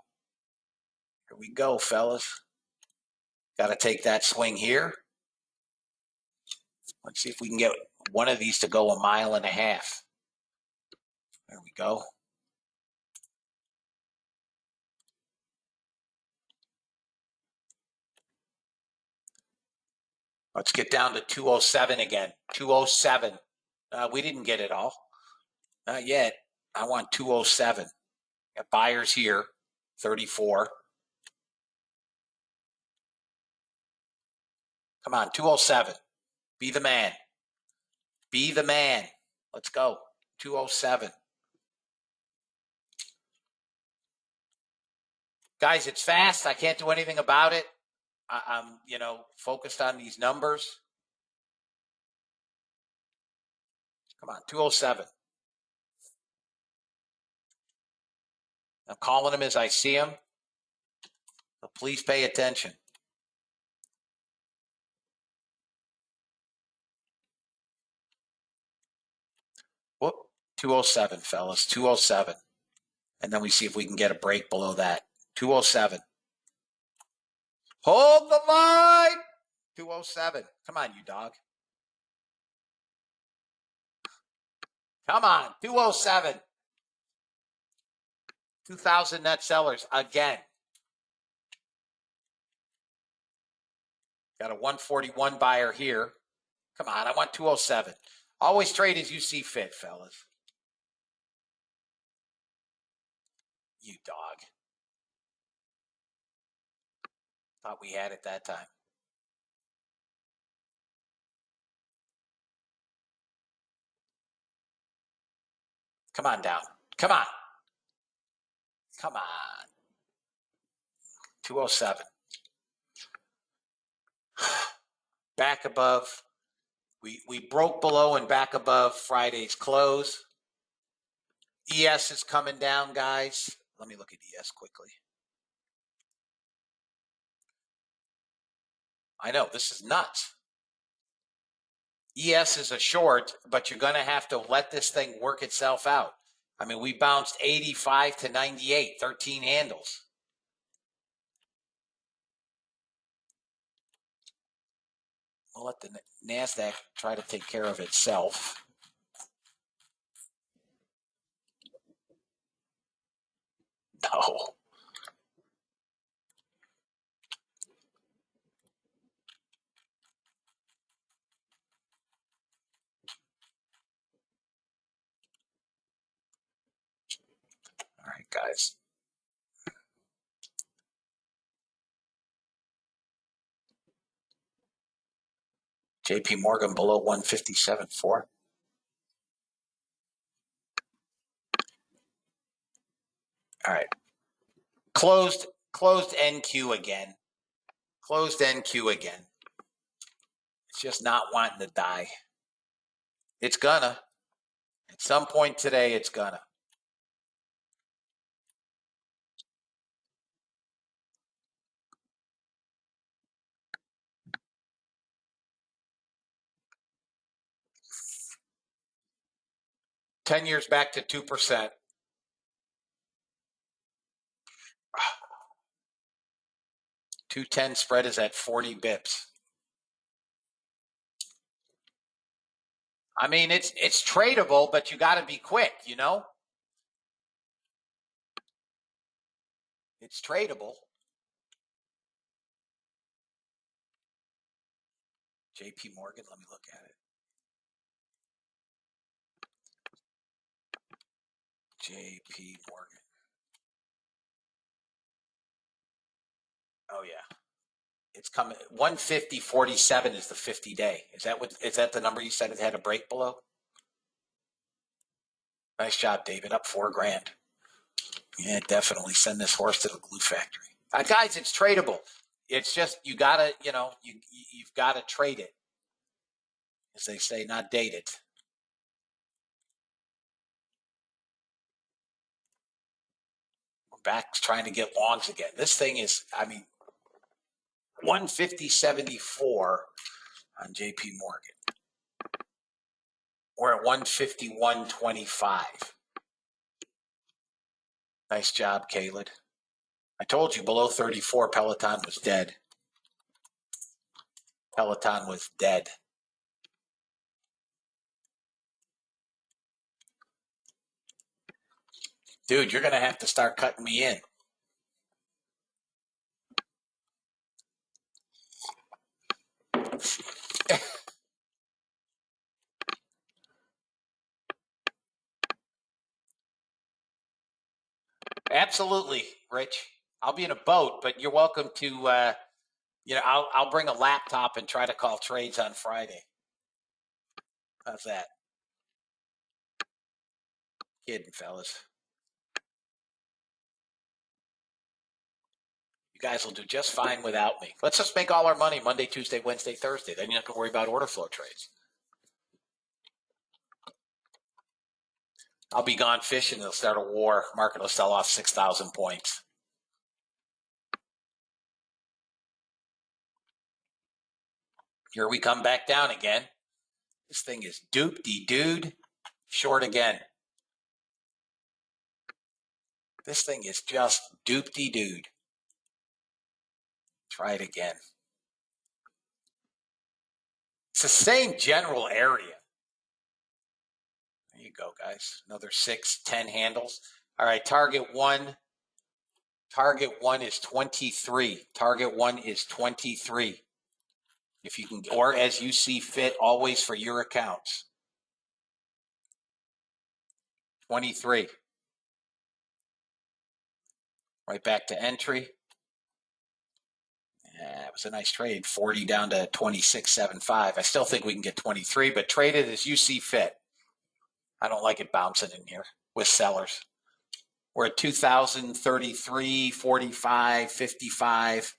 Here we go, fellas. Got to take that swing here. Let's see if we can get one of these to go 1.5 miles. There we go. Let's get down to 207 again. 207. We didn't get it all. Not yet. I want 207. Got buyers here. 34. Come on, 207. Be the man. Be the man. Let's go. 207. Guys, it's fast. I can't do anything about it. I'm, focused on these numbers. Come on, 207. I'm calling them as I see them. So please pay attention. Whoop, 207, fellas, 207. And then we see if we can get a break below that. 207. Hold the line. 207. Come on, you dog. Come on, 207. 2,000 net sellers again. Got a 141 buyer here. Come on, I want 207. Always trade as you see fit, fellas. You dog. Thought we had it that time. Come on down. Come on. Come on. 207. Back above. We broke below and back above Friday's close. ES is coming down, guys. Let me look at ES quickly. I know, this is nuts. ES is a short, but you're going to have to let this thing work itself out. I mean, we bounced 85 to 98, 13 handles. We'll let the NASDAQ try to take care of itself. No. All right, guys. JP Morgan below 157.4. All right. Closed NQ again. Closed NQ again. It's just not wanting to die. It's gonna. At some point today, it's gonna. $10 back to 2%. $210 spread is at 40 bips. I mean, it's tradable, but you got to be quick, you know? It's tradable. JP Morgan, let me look at it. JP Morgan. Oh yeah. It's coming. 150.47 is the 50-day. Is that the number you said it had a break below? Nice job, David. Up $4,000. Yeah, definitely send this horse to the glue factory. Guys, it's tradable. It's just you gotta, you've gotta trade it. As they say, not date it. We're back trying to get longs again. This thing is, 150.74 on JP Morgan. We're at 151.25. Nice job, Caleb. I told you below 34, Peloton was dead. Peloton was dead. Dude, you're going to have to start cutting me in. Absolutely, Rich. I'll be in a boat, but you're welcome to, I'll bring a laptop and try to call trades on Friday. How's that? Kidding, fellas. You guys will do just fine without me. Let's just make all our money Monday, Tuesday, Wednesday, Thursday. Then you don't have to worry about order flow trades. I'll be gone fishing. They'll start a war. Market will sell off 6,000 points. Here we come back down again. This thing is doop-de-dude. Short again. This thing is just doop-de-dude. Try it again. It's the same general area. There you go, guys. Another 6, 10 handles. All right, target one. Target one is 23. Target one is 23. If you can, or as you see fit, always for your accounts. 23. Right back to entry. Yeah, it was a nice trade. 40 down to 26.75. I still think we can get 23, but trade it as you see fit. I don't like it bouncing in here with sellers. We're at 2,033, 45, 55.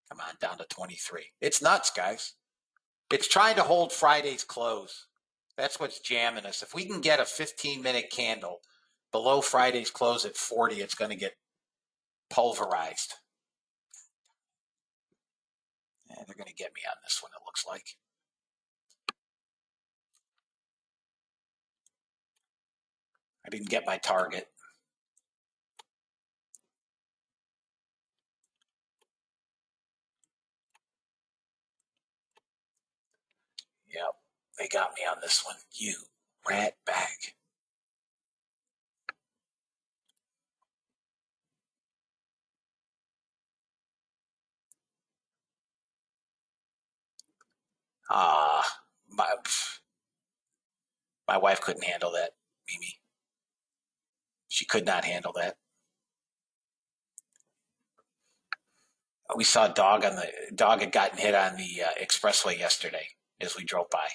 Come on, down to 23. It's nuts, guys. It's trying to hold Friday's close. That's what's jamming us. If we can get a 15-minute candle below Friday's close at 40, it's going to get pulverized. And they're going to get me on this one, it looks like. I didn't get my target. Yep, they got me on this one. You rat bag. My wife couldn't handle that, Mimi. She could not handle that. We saw a dog had gotten hit on the expressway yesterday as we drove by.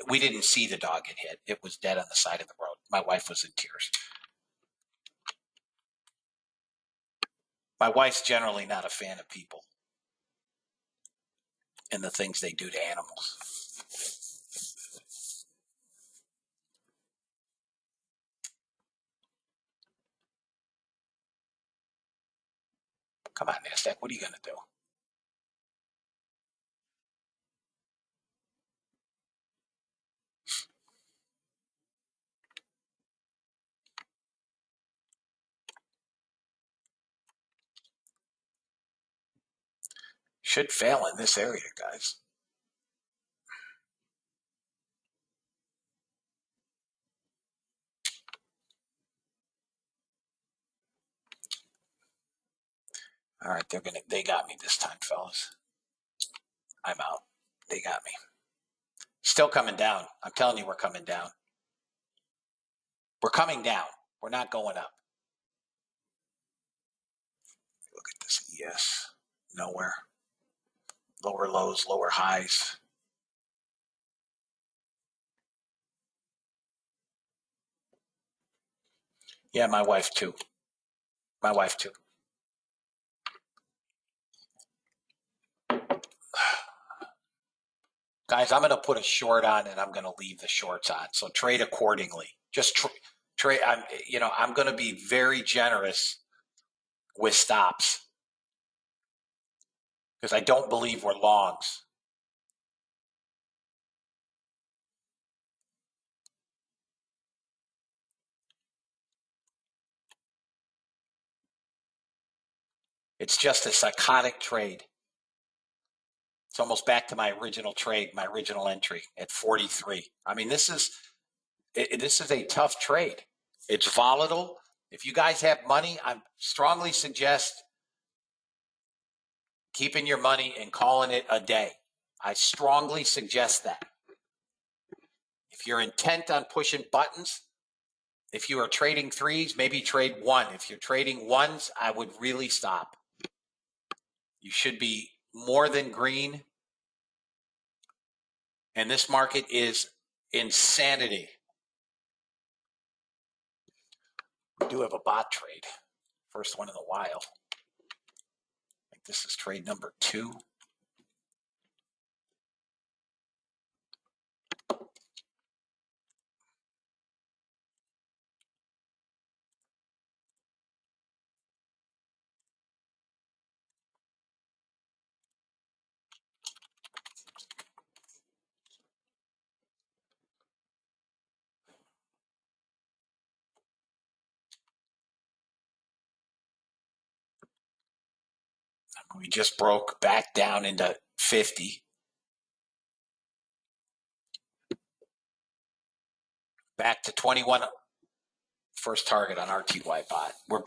We didn't see the dog get hit. It was dead on the side of the road. My wife was in tears. My wife's generally not a fan of people and the things they do to animals. Come on, NASDAQ, what are you going to do? Should fail in this area, guys. All right, they got me this time, fellas. I'm out. They got me. Still coming down. I'm telling you, we're coming down. We're coming down. We're not going up. Look at this ES. Nowhere. Lower lows, lower highs. Yeah, my wife too. My wife too. Guys, I'm going to put a short on and I'm going to leave the shorts on. So trade accordingly. Just trade. I'm going to be very generous with stops because I don't believe we're longs. It's just a psychotic trade. It's almost back to my original trade, my original entry at 43. I mean, this is a tough trade. It's volatile. If you guys have money, I strongly suggest keeping your money and calling it a day. I strongly suggest that. If you're intent on pushing buttons, if you are trading threes, maybe trade one. If you're trading ones, I would really stop. You should be more than green. And this market is insanity. We do have a bot trade. First one in a while. I think this is trade number 2. We just broke back down into 50. Back to 21. First target on RTY bot. We're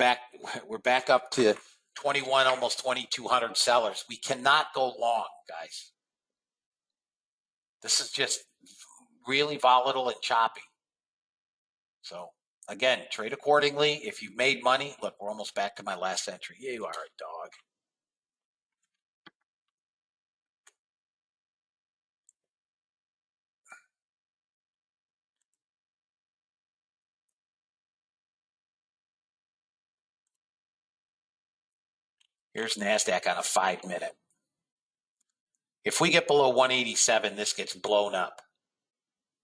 back up to 21, almost 2,200 sellers. We cannot go long, guys. This is just really volatile and choppy. So again, trade accordingly. If you've made money, look, we're almost back to my last entry. Yeah, you are a dog. Here's NASDAQ on a 5-minute. If we get below 187, this gets blown up.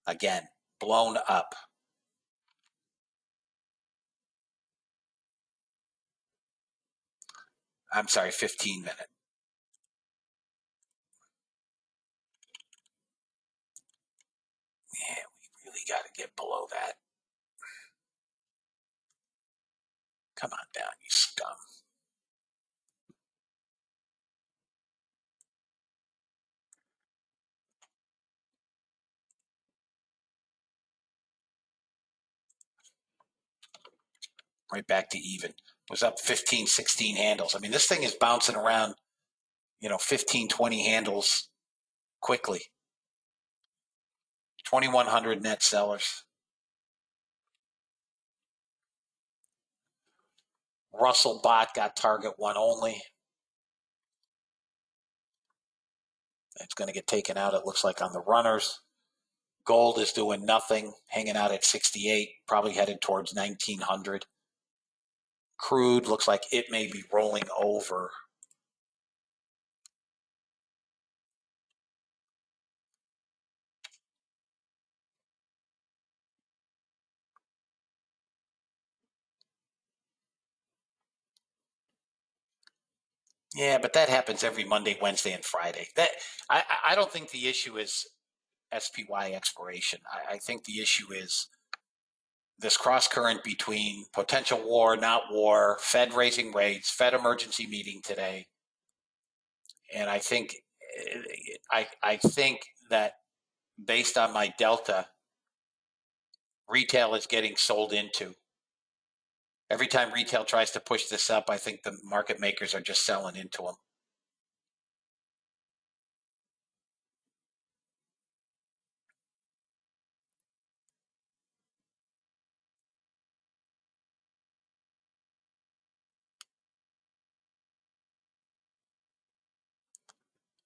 Again, blown up. I'm sorry, 15-minute. Yeah, we really got to get below that. Come on down, you scum. Right back to even. Was up 15, 16 handles. I mean, this thing is bouncing around, 15, 20 handles quickly. 2,100 net sellers. Russell bot got target one only. It's going to get taken out, it looks like, on the runners. Gold is doing nothing, hanging out at 68, probably headed towards 1,900. Crude looks like it may be rolling over. Yeah, but that happens every Monday, Wednesday, and Friday. I don't think the issue is SPY expiration. I think the issue is this cross current between potential war, not war, Fed raising rates, Fed emergency meeting today, and I think that based on my delta, retail is getting sold into. Every time retail tries to push this up, I think the market makers are just selling into them.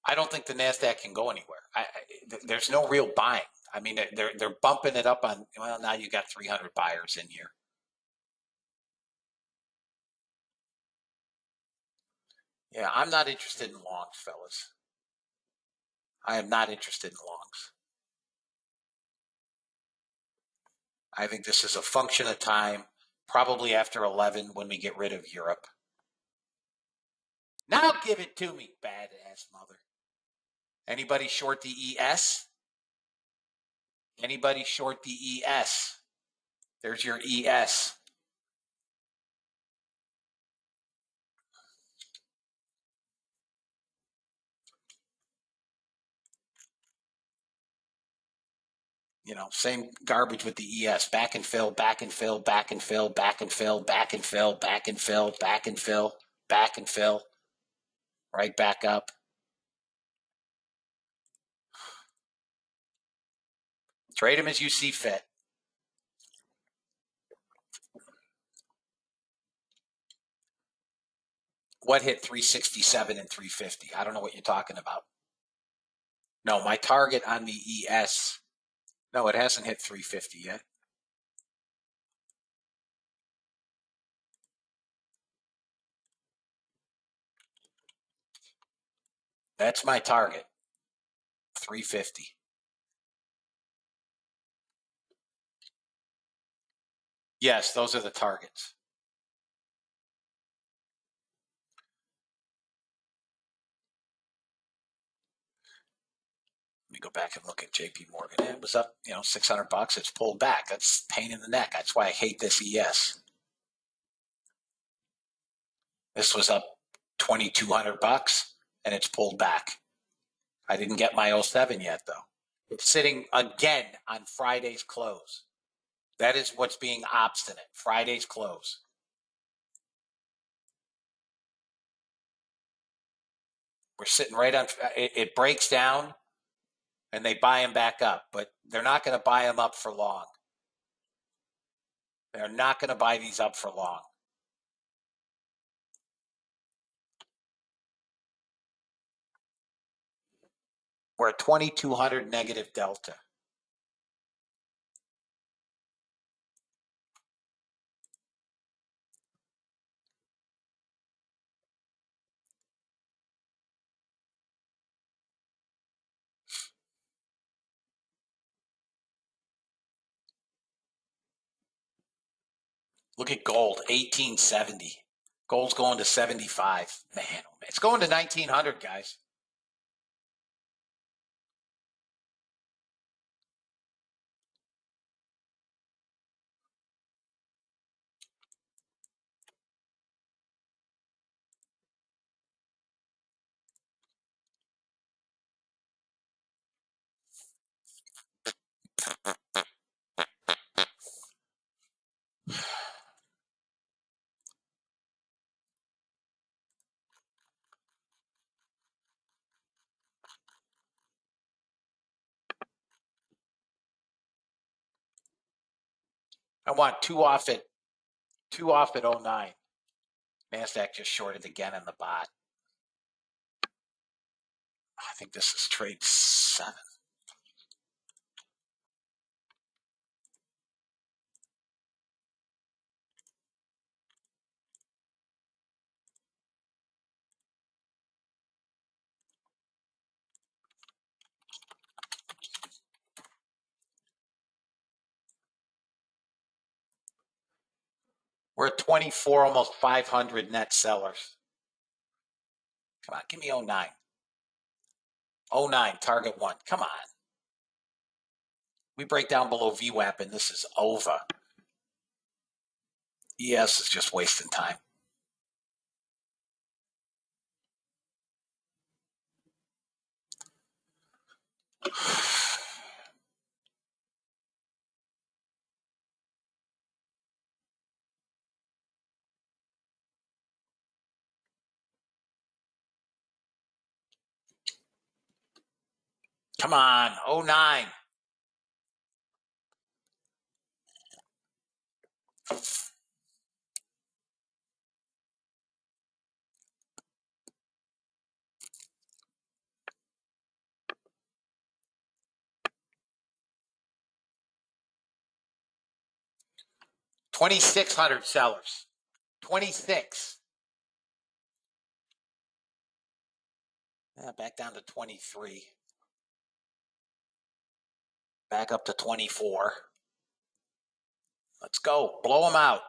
I don't think the Nasdaq can go anywhere. There's no real buying. I mean, they're bumping it up on. Well, now you got 300 buyers in here. Yeah, I'm not interested in longs, fellas. I am not interested in longs. I think this is a function of time, probably after 11 when we get rid of Europe. Now give it to me, badass mother. Anybody short the ES? Anybody short the ES? There's your ES. You know, same garbage with the ES. Back and fill, back and fill, back and fill, back and fill, back and fill, back and fill, back and fill, back and fill. Right back up. Trade them as you see fit. What hit 367 and 350? I don't know what you're talking about. No, my target on the ES. No, it hasn't hit 350 yet. That's my target. 350. Yes, those are the targets. Let me go back and look at JP Morgan. It was up, $600. It's pulled back. That's pain in the neck. That's why I hate this ES. This was up $2,200 and it's pulled back. I didn't get my 07 yet though. It's sitting again on Friday's close. That is what's being obstinate. Friday's close. We're sitting right on it breaks down and they buy them back up, but they're not going to buy them up for long. They're not going to buy these up for long. We're at 2,200 negative delta. Look at gold, 1870. Gold's going to 75. Man, oh man. It's going to 1900, guys. I want two off at 09. NASDAQ just shorted again in the bot. I think this is trade 7. We're at 24, almost 500 net sellers. Come on, give me 09. 09, target one. Come on. We break down below VWAP and this is over. ES is just wasting time. Come on, 09. $2,600 sellers. 26. Back down to 23. Back up to 24. Let's go. Blow them out.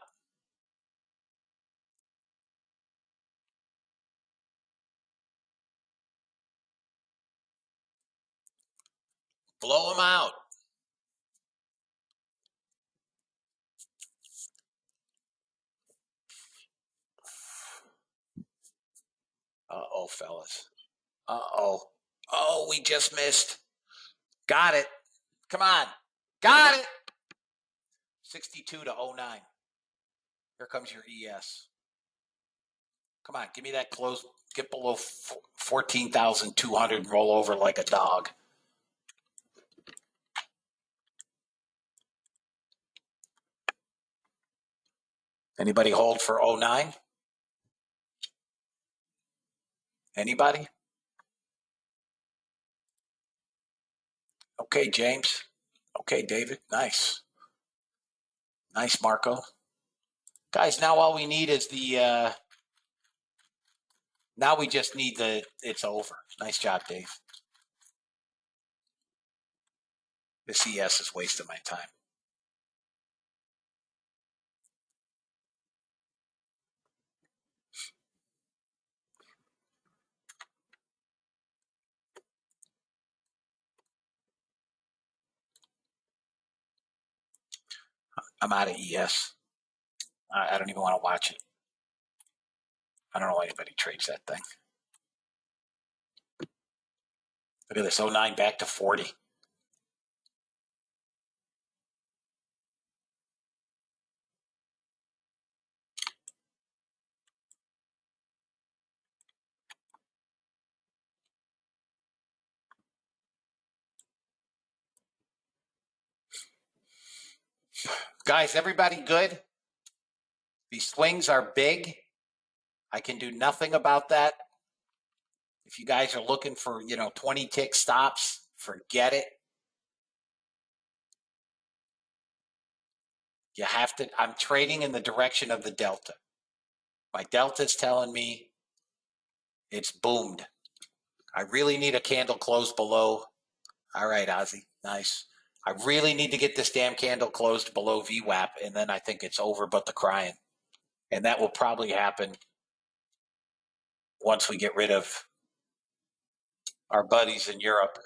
Blow them out. Uh-oh, fellas. Uh-oh. Oh, we just missed. Got it. Come on. Got it. 62 to 09. Here comes your ES. Come on, give me that close. Get below 14,200 and roll over like a dog. Anybody hold for 09? Anybody? Okay, James. Okay, David. Nice. Nice, Marco. Guys, now all we need is the, now we just need the, it's over. Nice job, Dave. This ES is wasting my time. I'm out of ES. I don't even want to watch it. I don't know why anybody trades that thing. Look at this, 09 back to 40. Guys, everybody good? These swings are big. I can do nothing about that. If you guys are looking for, 20 tick stops, forget it. You have to, I'm trading in the direction of the delta. My delta's telling me it's boomed. I really need a candle closed below. All right, Ozzy, nice. I really need to get this damn candle closed below VWAP, and then I think it's over but the crying. And that will probably happen once we get rid of our buddies in Europe.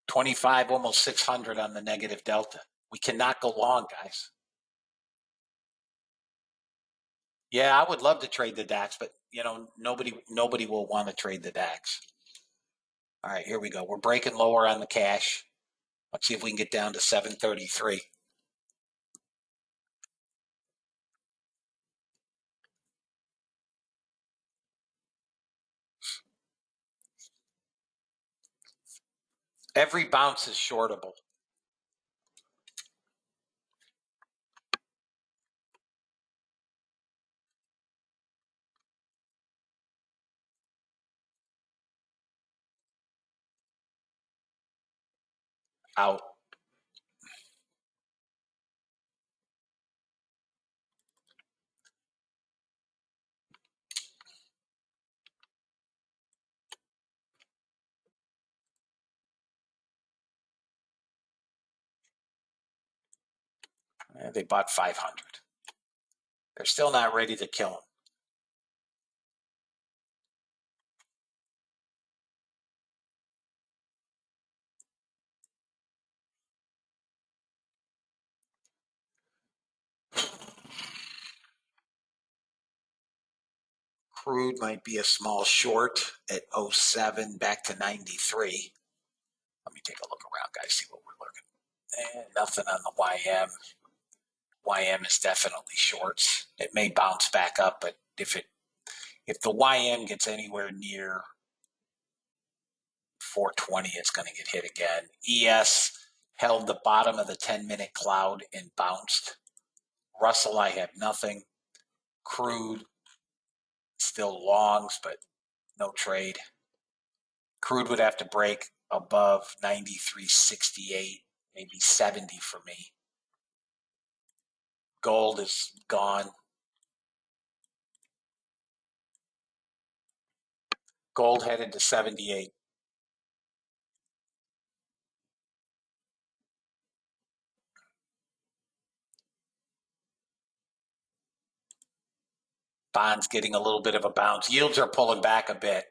$25, almost 600 on the negative delta. We cannot go long, guys. Yeah, I would love to trade the DAX, but nobody will want to trade the DAX. All right, here we go. We're breaking lower on the cash. Let's see if we can get down to 733. Every bounce is shortable. Out. They bought 500. They're still not ready to kill him. Crude might be a small short at 07 back to 93. Let me take a look around, guys, see what we're looking. Nothing on the YM. YM is definitely shorts. It may bounce back up, but if the YM gets anywhere near 420, it's going to get hit again. ES held the bottom of the 10-minute cloud and bounced. Russell, I have nothing. Crude, still longs, but no trade. Crude would have to break above 93.68, maybe 70 for me. Gold is gone. Gold headed to 78. Bonds getting a little bit of a bounce. Yields are pulling back a bit.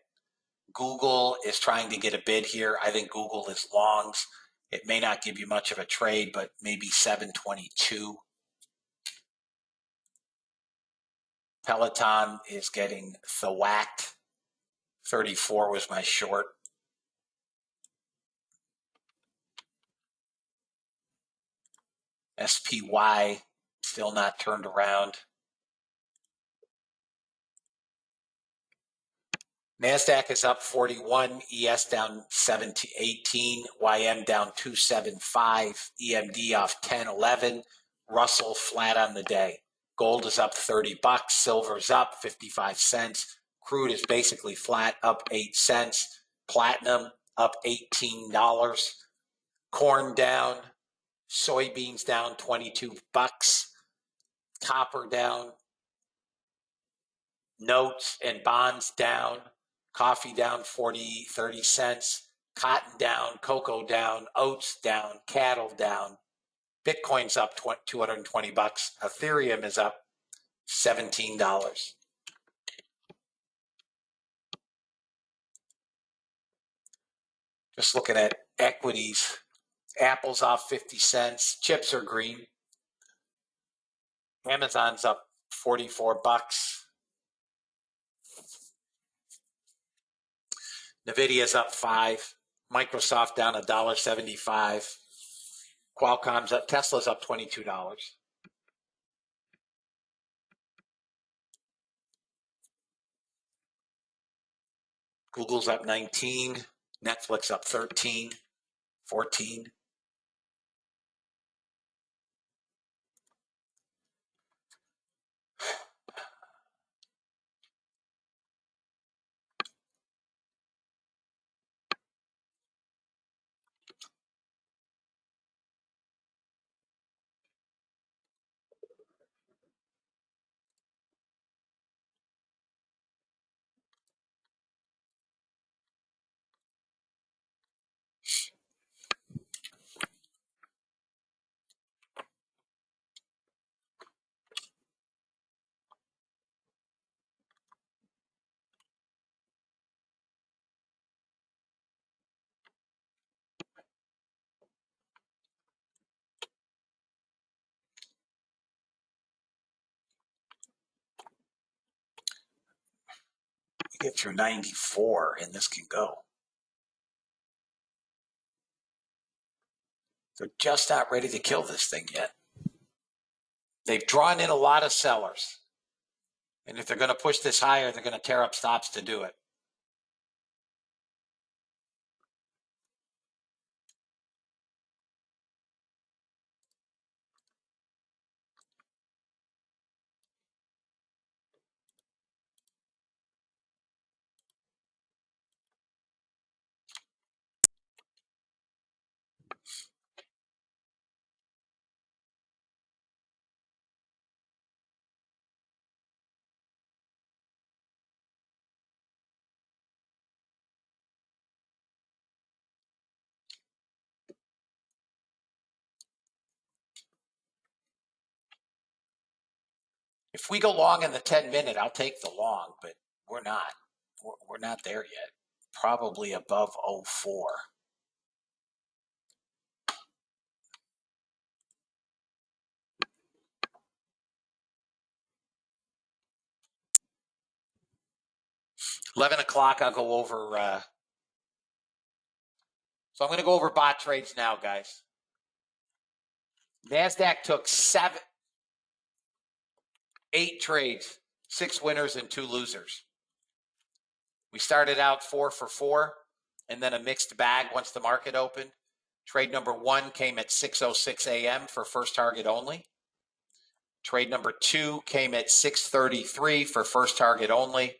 Google is trying to get a bid here. I think Google is longs. It may not give you much of a trade, but maybe 722. Peloton is getting thwacked. 34 was my short. SPY still not turned around. NASDAQ is up 41, ES down 18, YM down 275, EMD off 10.11, Russell flat on the day. Gold is up 30 bucks, silver's up 55 cents, crude is basically flat, up 8 cents, platinum up $18, corn down, soybeans down 22 bucks, copper down, notes and bonds down, coffee down 30 cents, cotton down, cocoa down, oats down, cattle down. Bitcoin's up 220 bucks. Ethereum is up $17. Just looking at equities. Apple's off 50 cents. Chips are green. Amazon's up 44 bucks. Nvidia's up 5. Microsoft down $1.75. Qualcomm's up. Tesla's up $22. Google's up 19. Netflix up 13, 14. You get through 94 and this can go. They're just not ready to kill this thing yet. They've drawn in a lot of sellers. And if they're going to push this higher, they're going to tear up stops to do it. If we go long in the 10-minute, I'll take the long, but we're not. We're not there yet. Probably above 04. $11 I'll go over. So I'm going to go over bot trades now, guys. NASDAQ took 8 trades, 6 winners and 2 losers. We started out 4 for 4 and then a mixed bag once the market opened. Trade number 1 came at 6:06 a.m. for first target only. Trade number 2 came at 6:33 for first target only.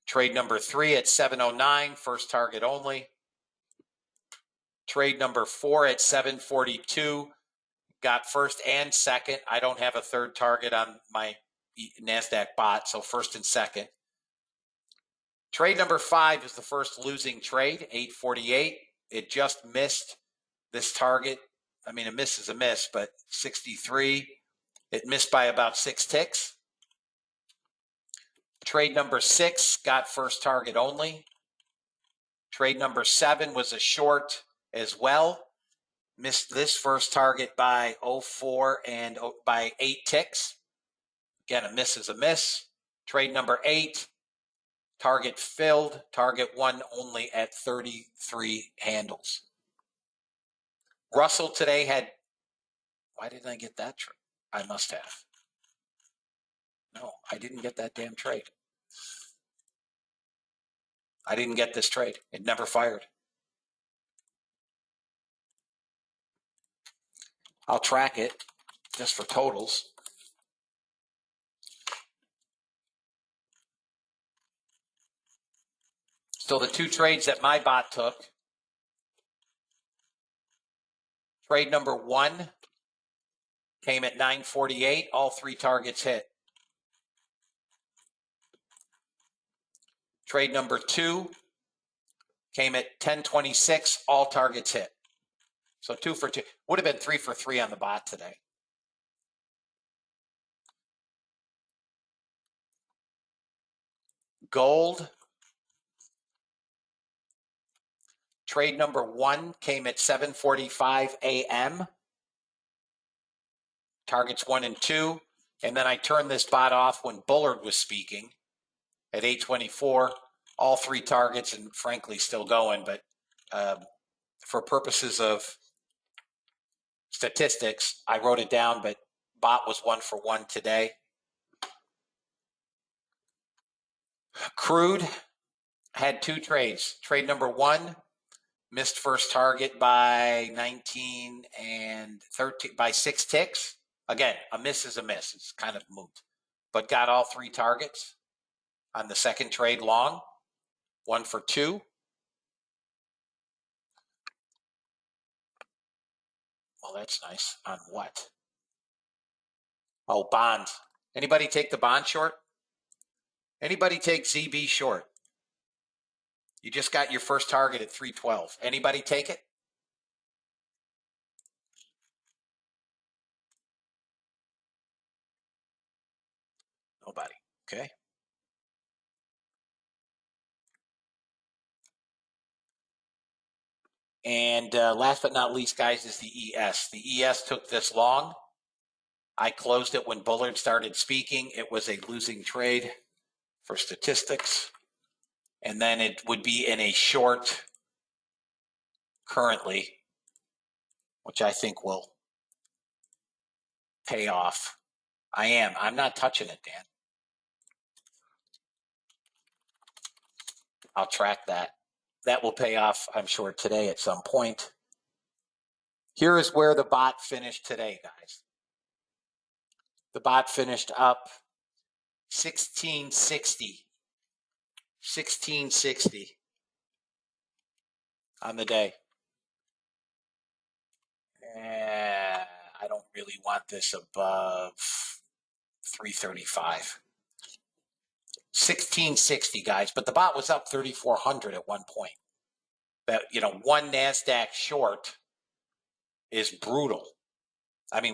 Trade number 3 at 7:09, first target only. Trade number 4 at 7:42, got first and second. I don't have a third target on my NASDAQ bot, so first and second. Trade number 5 is the first losing trade, 8:48. It just missed this target. I mean, a miss is a miss, but 63. It missed by about 6 ticks. Trade number 6 got first target only. Trade number 7 was a short as well. Missed this first target by 04 and by 8 ticks. Again, a miss is a miss. Trade number 8, target filled. Target 1 only at 33 handles. Russell today had, why didn't I get that trade? I must have. No, I didn't get that damn trade. I didn't get this trade. It never fired. I'll track it just for totals. So the 2 trades that my bot took, trade number 1 came at 9:48. All 3 targets hit. Trade number 2 came at 10:26. All targets hit. So 2 for 2. Would have been 3 for 3 on the bot today. Gold. Trade number 1 came at 7:45 a.m. Targets 1 and 2. And then I turned this bot off when Bullard was speaking at 8:24. All 3 targets, and frankly still going, but for purposes of statistics, I wrote it down, but bot was 1 for 1 today. Crude had 2 trades. Trade number 1 missed first target by 19 and 13 by 6 ticks. Again, a miss is a miss. It's kind of moot, but got all 3 targets on the second trade long. 1 for 2. Well, that's nice. On what? Oh, bond. Anybody take the bond short? Anybody take ZB short? You just got your first target at 312. Anybody take it? Nobody. Okay. And last but not least, guys, is the ES. The ES took this long. I closed it when Bullard started speaking. It was a losing trade for statistics. And then it would be in a short currently, which I think will pay off. I'm not touching it, Dan. I'll track that. That will pay off, I'm sure, today at some point. Here is where the bot finished today, guys. The bot finished up 1660. 1660 on the day. I don't really want this above 335. 1660, guys, but the bot was up 3,400 at one point. That, one NASDAQ short is brutal. I mean,